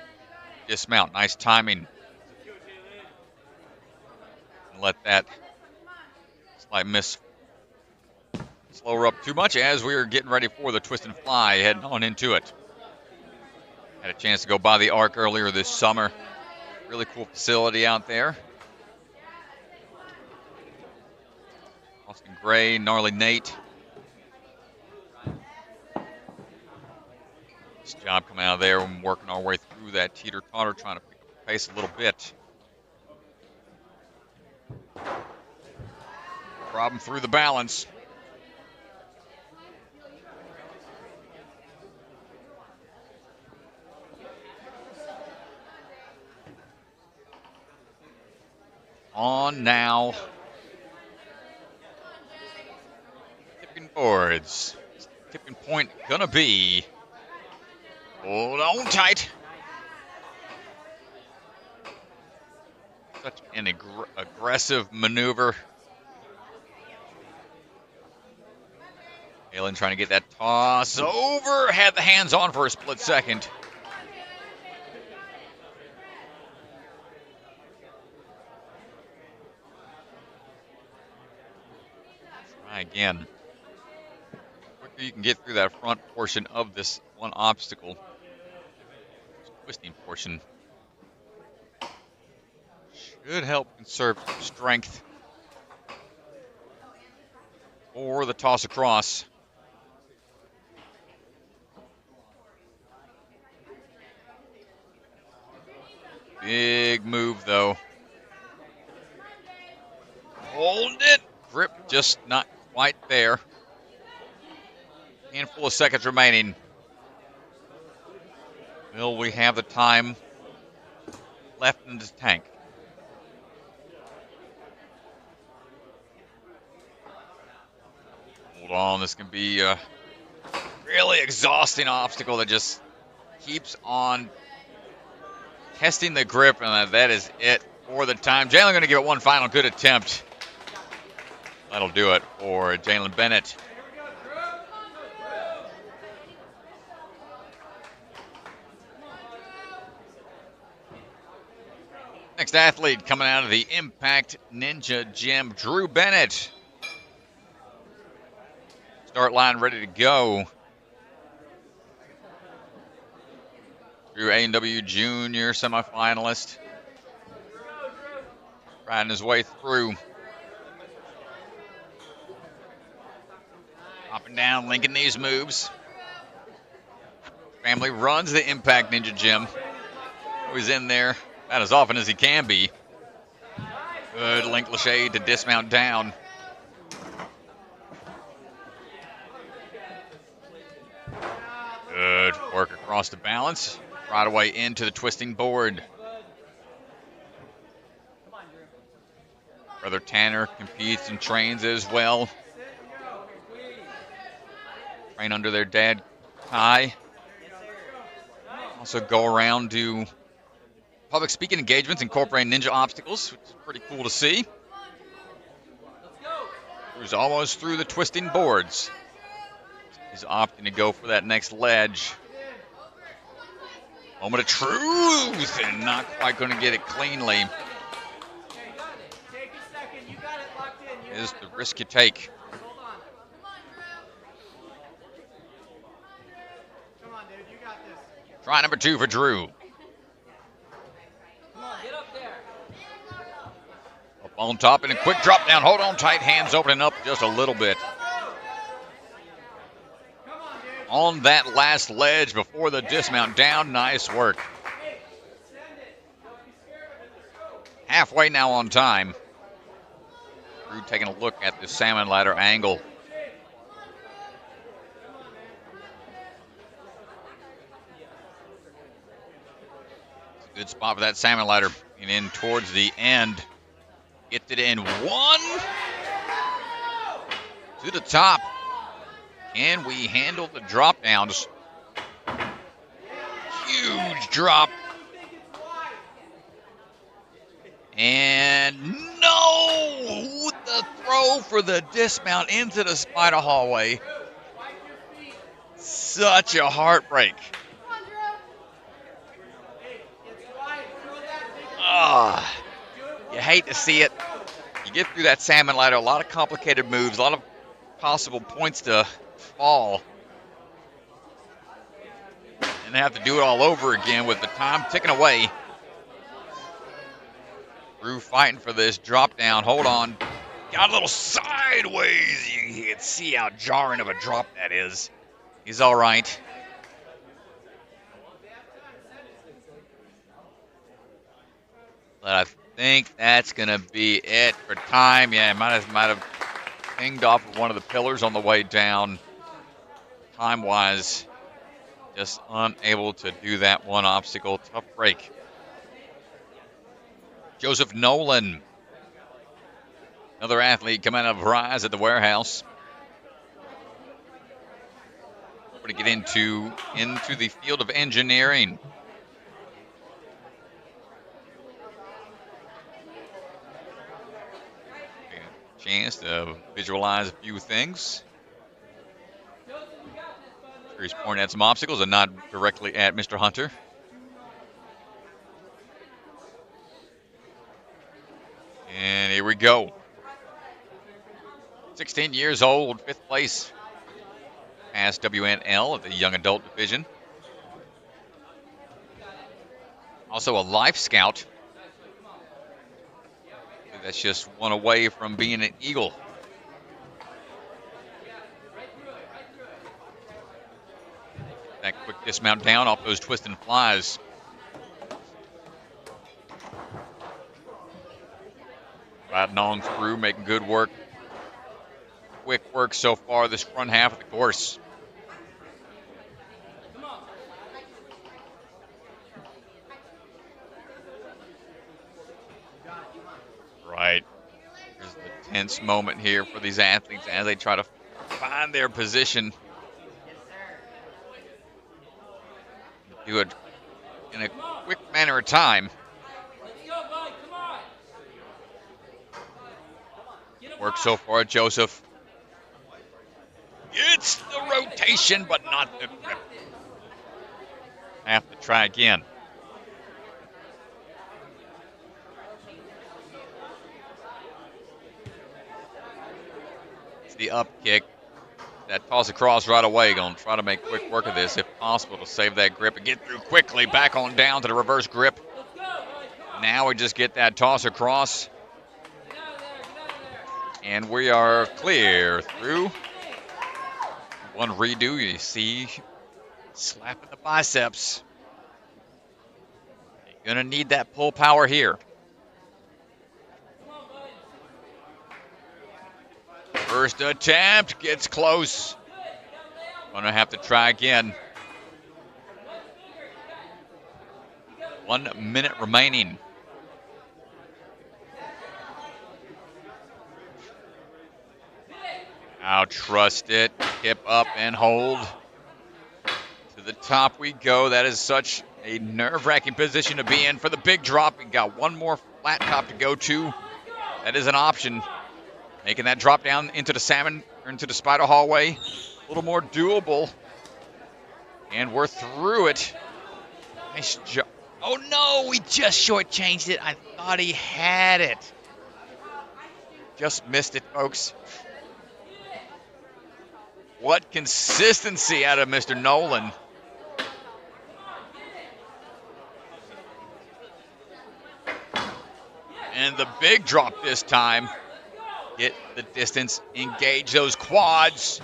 Dismount. Nice timing. Let that slight miss slow her up too much as we are getting ready for the twist and fly, heading on into it. Had a chance to go by the Arc earlier this summer. Really cool facility out there. Austin Gray, Gnarly Nate. Nice job coming out of there and working our way through that teeter-totter, trying to pick up the pace a little bit. Problem through the balance. On now. Tipping boards. Tipping point gonna be. Hold on tight. Such an aggressive maneuver. Jaelyn trying to get that toss over. Had the hands on for a split second. Try again. The quicker you can get through that front portion of this one obstacle, this twisting portion, should help conserve strength for the toss across. Big move, though. Hold it. Grip just not quite there. Handful of seconds remaining. Will we have the time left in the tank? Hold on. This can be a really exhausting obstacle that just keeps on testing the grip, and that is it for the time. Jaelyn going to give it one final good attempt. That'll do it for Jaelyn Bennett. Next athlete coming out of the Impact Ninja Gym, Drew Bennett. Start line ready to go. Drew A&W Junior semifinalist. Riding his way through. Up and down, linking these moves. Family runs the Impact Ninja Gym. Always in there about as often as he can be. Good link lachey to dismount down. Good work across the balance. Right away into the twisting board. Brother Tanner competes and trains as well. Train under their dad, Ty. Also go around, do public speaking engagements, incorporating ninja obstacles, which is pretty cool to see. He's almost through the twisting boards. He's opting to go for that next ledge. Moment of truth, and not quite going to get it cleanly. Is the risk you take. Try number 2 for Drew. On top and a quick drop down. Hold on tight. Hands opening up just a little bit. On that last ledge before the dismount down. Nice work. Halfway now on time. Drew taking a look at the salmon ladder angle. It's a good spot for that salmon ladder. And in towards the end. Gets it in one. To the top. Can we handle the drop downs? Huge drop. And no! The throw for the dismount into the spider hallway. Such a heartbreak. You hate to see it. You get through that salmon ladder, a lot of complicated moves, a lot of possible points to fall. And they have to do it all over again with the time ticking away. Drew fighting for this drop down. Hold on. Got a little sideways. You can see how jarring of a drop that is. He's all right. But I think that's going to be it for time. Yeah, might have pinged off of one of the pillars on the way down. Time-wise, just unable to do that one obstacle. Tough break. Joseph Nolan, another athlete coming out of Rise at the warehouse. We're going to get into the field of engineering. Chance to visualize a few things. He's pointing at some obstacles and not directly at Mr. Hunter. And here we go. 16 years old, 5th place. Past WNL at the young adult division. Also a Life Scout. That's just one away from being an Eagle. That quick dismount down off those twist and flies. Riding on through, making good work. Quick work so far this front half of the course. Right. There's the tense moment here for these athletes as they try to find their position. Do it in a quick manner of time. Work so far, Joseph. It's the rotation, but not the grip. Have to try again. It's the up kick. That toss across right away. Going to try to make quick work of this if possible to save that grip and get through quickly. Back on down to the reverse grip. Now we just get that toss across. And we are clear through. One redo, you see, slapping the biceps. You're going to need that pull power here. First attempt gets close. Going to have to try again. 1 minute remaining. Now trust it, hip up and hold. To the top we go. That is such a nerve-wracking position to be in for the big drop. We got one more flat top to go to. That is an option. Making that drop down into the salmon, or into the spider hallway. A little more doable. And we're through it. Nice job. Oh no, we just shortchanged it. I thought he had it. Just missed it, folks. What consistency out of Mr. Nolan. And the big drop this time. Get the distance, engage those quads.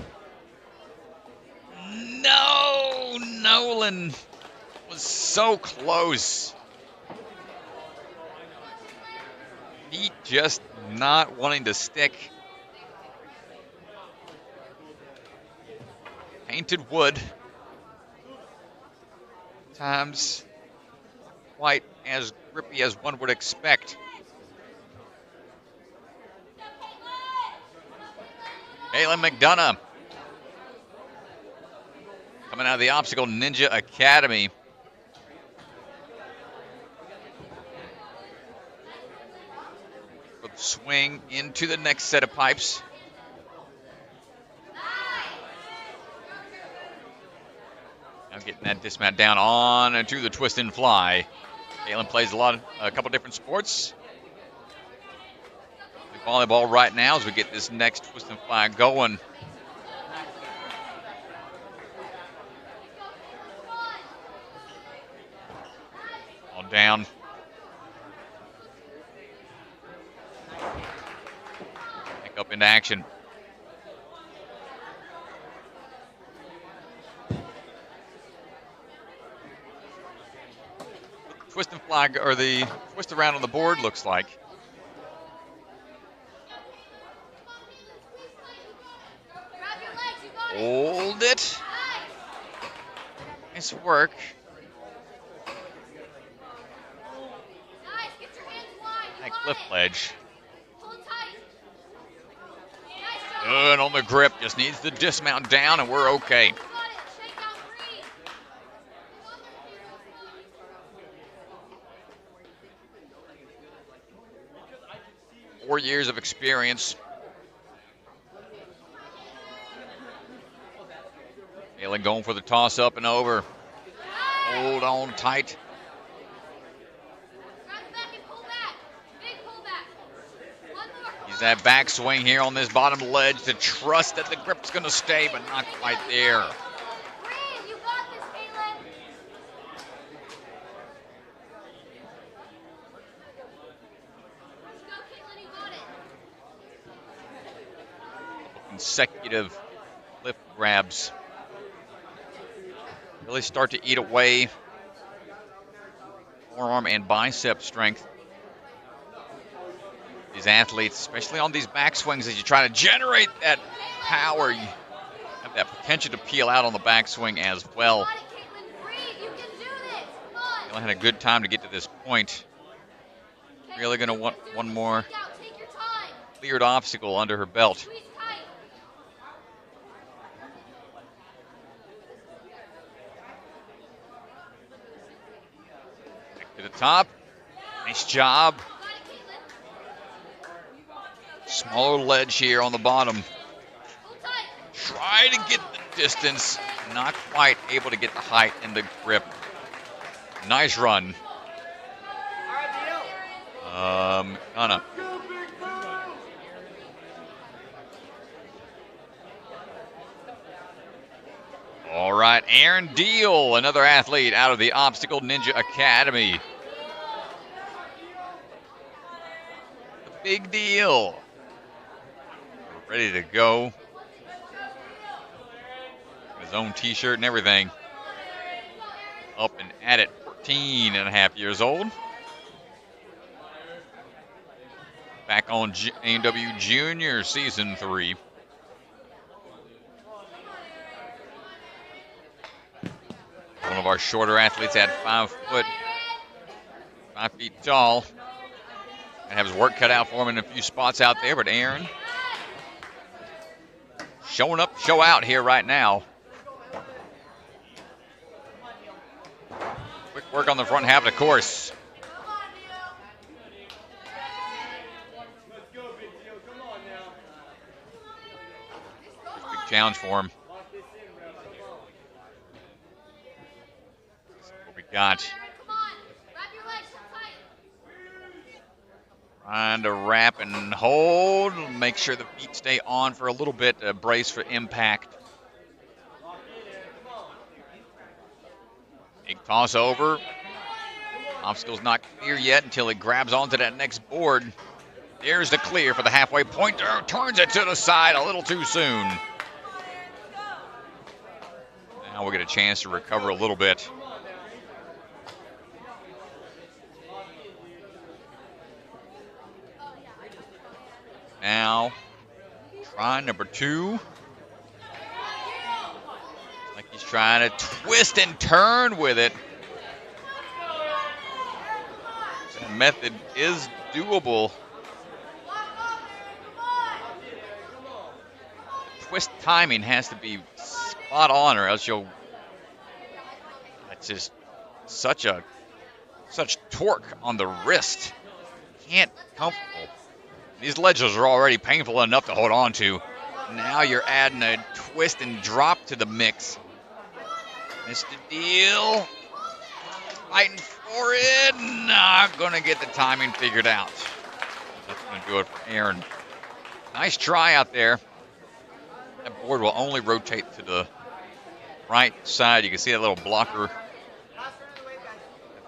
No, Nolan was so close. Feet just not wanting to stick. Painted wood. Times quite as grippy as one would expect. Kaylin McDonough coming out of the Obstacle Ninja Academy. Swing into the next set of pipes. Now getting that dismount down on and to the twist and fly. Kaylin plays a couple different sports. Volleyball right now as we get this next twist and fly going. All down. Back up into action. Twist and fly, or the twist around on the board looks like. Hold it. Nice work. That cliff ledge. Good on the grip. Just needs to dismount down and we're okay. Four years of experience. Kaylin going for the toss up and over. Hold on tight. Use that backswing here on this bottom ledge to trust that the grip's going to stay, but not quite there. Consecutive lift grabs really start to eat away forearm and bicep strength. These athletes, especially on these backswings, as you try to generate that power, you have that potential to peel out on the backswing as well. Kaylin had a good time to get to this point. Really going to want one more cleared obstacle under her belt. Back to the top. Nice job. Smaller ledge here on the bottom. Try to get the distance. Not quite able to get the height and the grip. Nice run. Anna. All right, Aaron Deal, another athlete out of the Obstacle Ninja Academy. The big deal. We're ready to go. His own t-shirt and everything. Up and at it, 14 and a half years old. Back on A&W Junior Season 3. One of our shorter athletes at 5 feet tall. And have his work cut out for him in a few spots out there, but Aaron showing up, show out here right now. Quick work on the front half of the course. Big challenge for him. What we got. Trying to wrap and hold. Make sure the feet stay on for a little bit. Brace for impact. Big toss over. Obstacle's not clear yet until it grabs onto that next board. There's the clear for the halfway point. Turns it to the side a little too soon. Now we get a chance to recover a little bit. Now, try number 2. Like he's trying to twist and turn with it. That method is doable. Twist timing has to be spot on, or else you'll. That's just such torque on the wrist. Can't comfortable. These ledges are already painful enough to hold on to. Now you're adding a twist and drop to the mix. Missed the deal. Fighting for it. Not going to get the timing figured out. That's going to do it for Aaron. Nice try out there. That board will only rotate to the right side. You can see that little blocker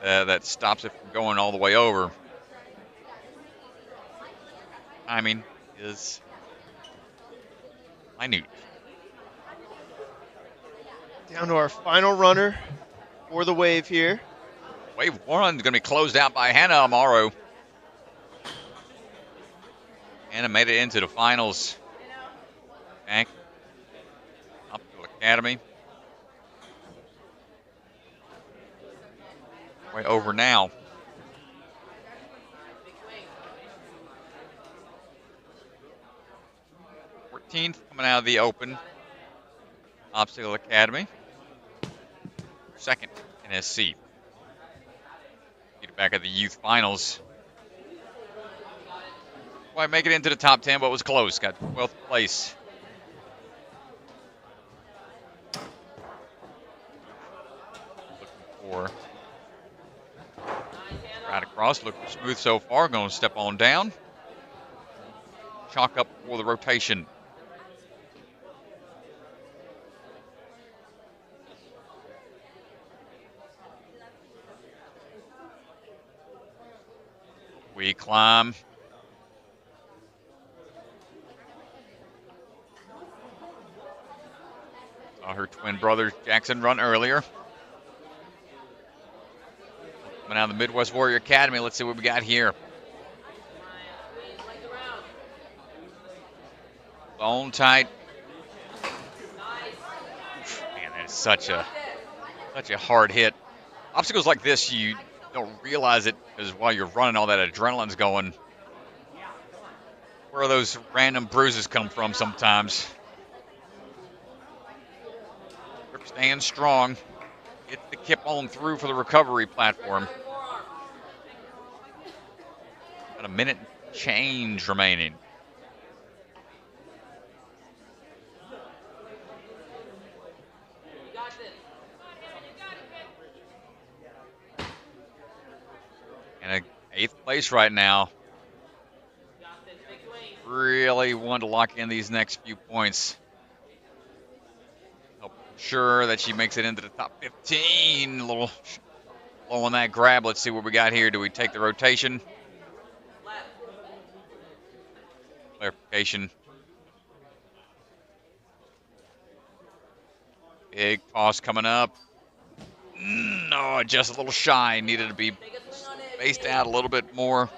that stops it from going all the way over. Timing is minute. Down to our final runner for the wave here. Wave 1 is going to be closed out by Hannah Amaro. Hannah made it into the finals. Back up to Academy. Way over now. 14th coming out of the Open. Obstacle Academy. 2nd, NSC. Get back at the youth finals. Why make it into the top 10, but was close. Got 12th place. Looking for right across. Looking smooth so far. Going to step on down. Chalk up for the rotation. We climb. Saw her twin brother Jackson run earlier. Coming out of the Midwest Warrior Academy. Let's see what we got here. Bone tight. Man, that is such a hard hit. Obstacles like this, you don't realize it because while you're running, all that adrenaline's going. Where those random bruises come from sometimes. Grip staying strong. Get the kip on through for the recovery platform. About a minute change remaining. And 8th place right now. Really want to lock in these next few points. Help sure that she makes it into the top 15. A little low on that grab. Let's see what we got here. Do we take the rotation? Clarification. Big toss coming up. No, just a little shy. Needed to be spaced out a little bit more,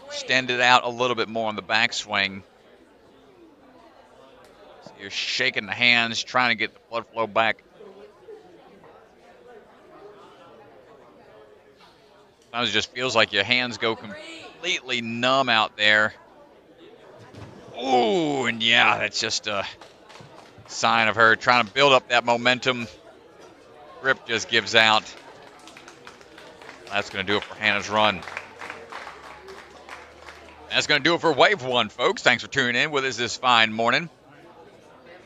extended out a little bit more on the backswing. So you're shaking the hands, trying to get the blood flow back. Sometimes it just feels like your hands go completely numb out there. Ooh, and yeah, that's just a sign of her trying to build up that momentum. Grip just gives out. That's going to do it for Hannah's run. That's going to do it for Wave 1, folks. Thanks for tuning in with us this fine morning.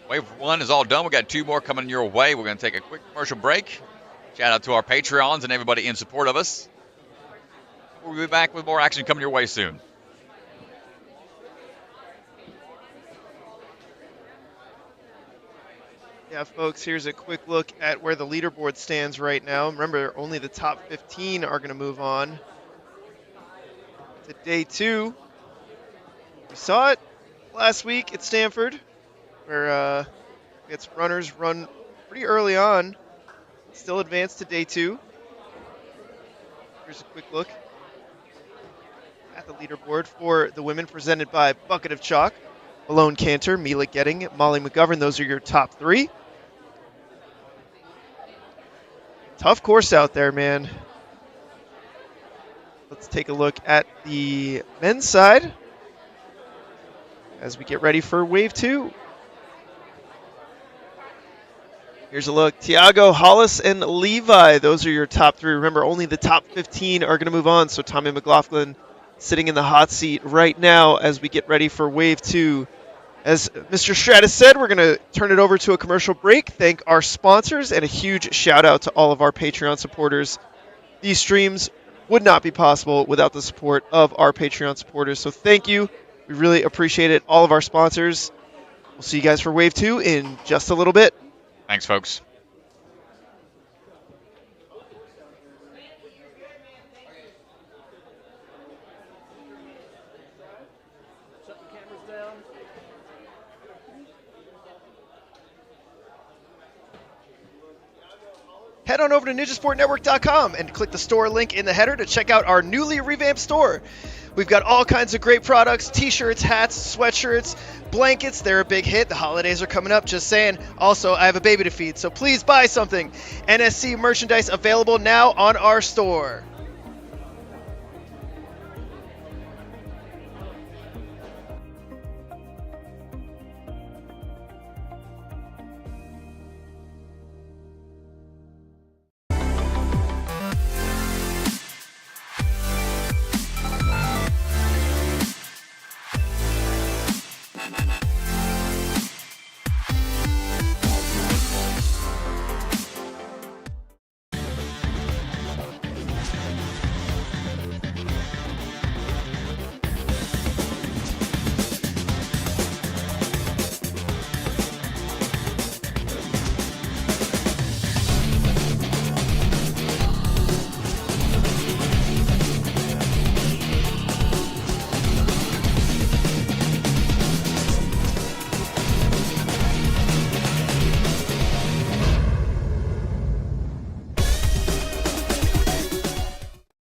Wave 1 is all done. We got 2 more coming your way. We're going to take a quick commercial break. Shout out to our Patreons and everybody in support of us. We'll be back with more action coming your way soon. Yeah, folks, here's a quick look at where the leaderboard stands right now. Remember, only the top 15 are going to move on to day 2 We saw it last week at Stanford, where its runners run pretty early on, still advanced to day 2. Here's a quick look at the leaderboard for the women, presented by Bucket of Chalk. Malone Canter, Mila Goetting, Molly McGovern, those are your top 3. Tough course out there, man. Let's take a look at the men's side as we get ready for wave 2. Here's a look. Tiago, Hollis, and Levi. Those are your top 3. Remember, only the top 15 are going to move on. So Tommy McLaughlin sitting in the hot seat right now as we get ready for wave 2. As Mr. Stratus said, we're going to turn it over to a commercial break. Thank our sponsors and a huge shout out to all of our Patreon supporters. These streams would not be possible without the support of our Patreon supporters. So thank you. We really appreciate it. All of our sponsors. We'll see you guys for wave 2 in just a little bit. Thanks, folks. Head on over to ninjasportnetwork.com and click the store link in the header to check out our newly revamped store. We've got all kinds of great products, t-shirts, hats, sweatshirts, blankets. They're a big hit. The holidays are coming up, just saying. Also, I have a baby to feed, so please buy something. NSC merchandise available now on our store.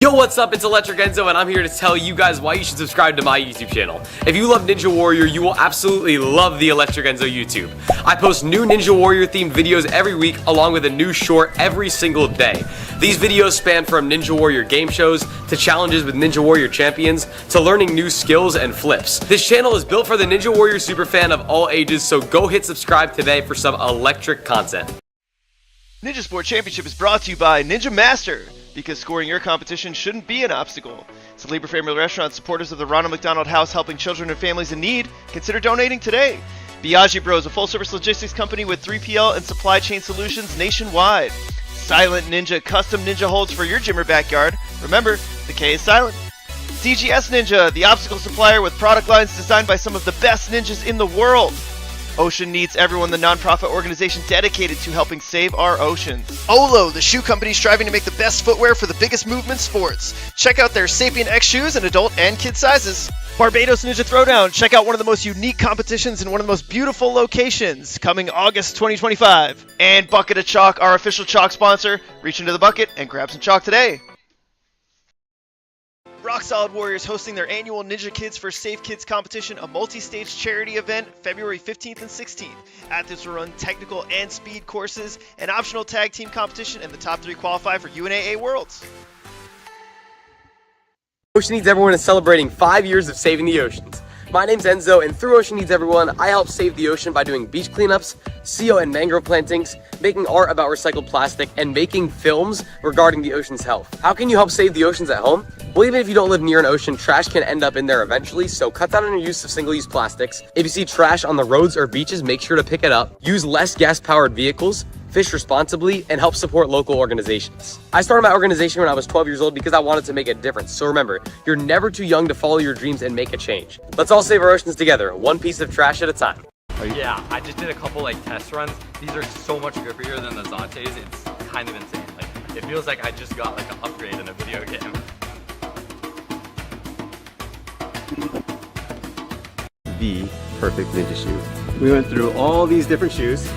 Yo, what's up? It's Electric Enzo, and I'm here to tell you guys why you should subscribe to my YouTube channel. If you love Ninja Warrior, you will absolutely love the Electric Enzo YouTube. I post new Ninja Warrior themed videos every week, along with a new short every single day. These videos span from Ninja Warrior game shows, to challenges with Ninja Warrior champions, to learning new skills and flips. This channel is built for the Ninja Warrior superfan of all ages, so go hit subscribe today for some electric content. Ninja Sport Championship is brought to you by Ninja Master, because scoring your competition shouldn't be an obstacle. It's a Libre Family Restaurant, supporters of the Ronald McDonald House, helping children and families in need. Consider donating today. Biagi Bros, a full-service logistics company with 3PL and supply chain solutions nationwide. Silent Ninja, custom ninja holds for your gym or backyard. Remember, the K is silent. DGS Ninja, the obstacle supplier with product lines designed by some of the best ninjas in the world. Ocean Needs Everyone, the nonprofit organization dedicated to helping save our oceans. Olo, the shoe company striving to make the best footwear for the biggest movement sports. Check out their Sapien X shoes in adult and kid sizes. Barbados Ninja Throwdown, check out one of the most unique competitions in one of the most beautiful locations, coming August 2025. And Bucket of Chalk, our official chalk sponsor. Reach into the bucket and grab some chalk today. Rock Solid Warriors hosting their annual Ninja Kids for Safe Kids competition, a multi-stage charity event, February 15th and 16th. Athletes will run technical and speed courses, an optional tag team competition, and the top 3 qualify for UNAA Worlds. Ocean Needs Everyone is celebrating 5 years of saving the oceans. My name's Enzo, and through Ocean Needs Everyone, I help save the ocean by doing beach cleanups, CO and mangrove plantings, making art about recycled plastic, and making films regarding the ocean's health. How can you help save the oceans at home? Well, even if you don't live near an ocean, trash can end up in there eventually, so cut down on your use of single-use plastics. If you see trash on the roads or beaches, make sure to pick it up. Use less gas-powered vehicles, fish responsibly, and help support local organizations. I started my organization when I was 12 years old because I wanted to make a difference. So remember, you're never too young to follow your dreams and make a change. Let's all save our oceans together, one piece of trash at a time. Yeah, I just did a couple test runs. These are so much grippier than the Zontes. It's kind of insane. It feels like I just got an upgrade in a video game. the perfect ninja shoe. We went through all these different shoes,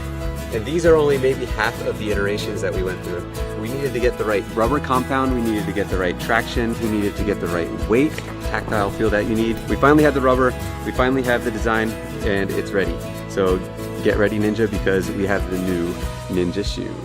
and these are only maybe half of the iterations that we went through. We needed to get the right rubber compound, we needed to get the right traction, we needed to get the right weight, tactile feel that you need. We finally had the rubber, we finally have the design, and it's ready. So get ready, Ninja, because we have the new Ninja shoe.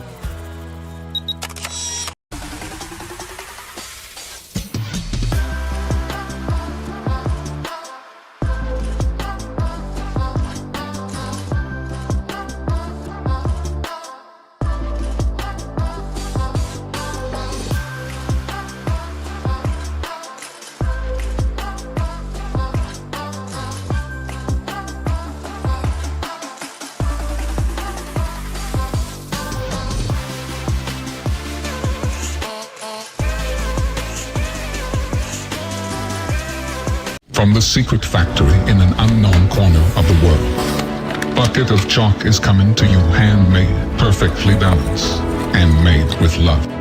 From the secret factory in an unknown corner of the world, bucket of chalk is coming to you handmade, perfectly balanced, and made with love.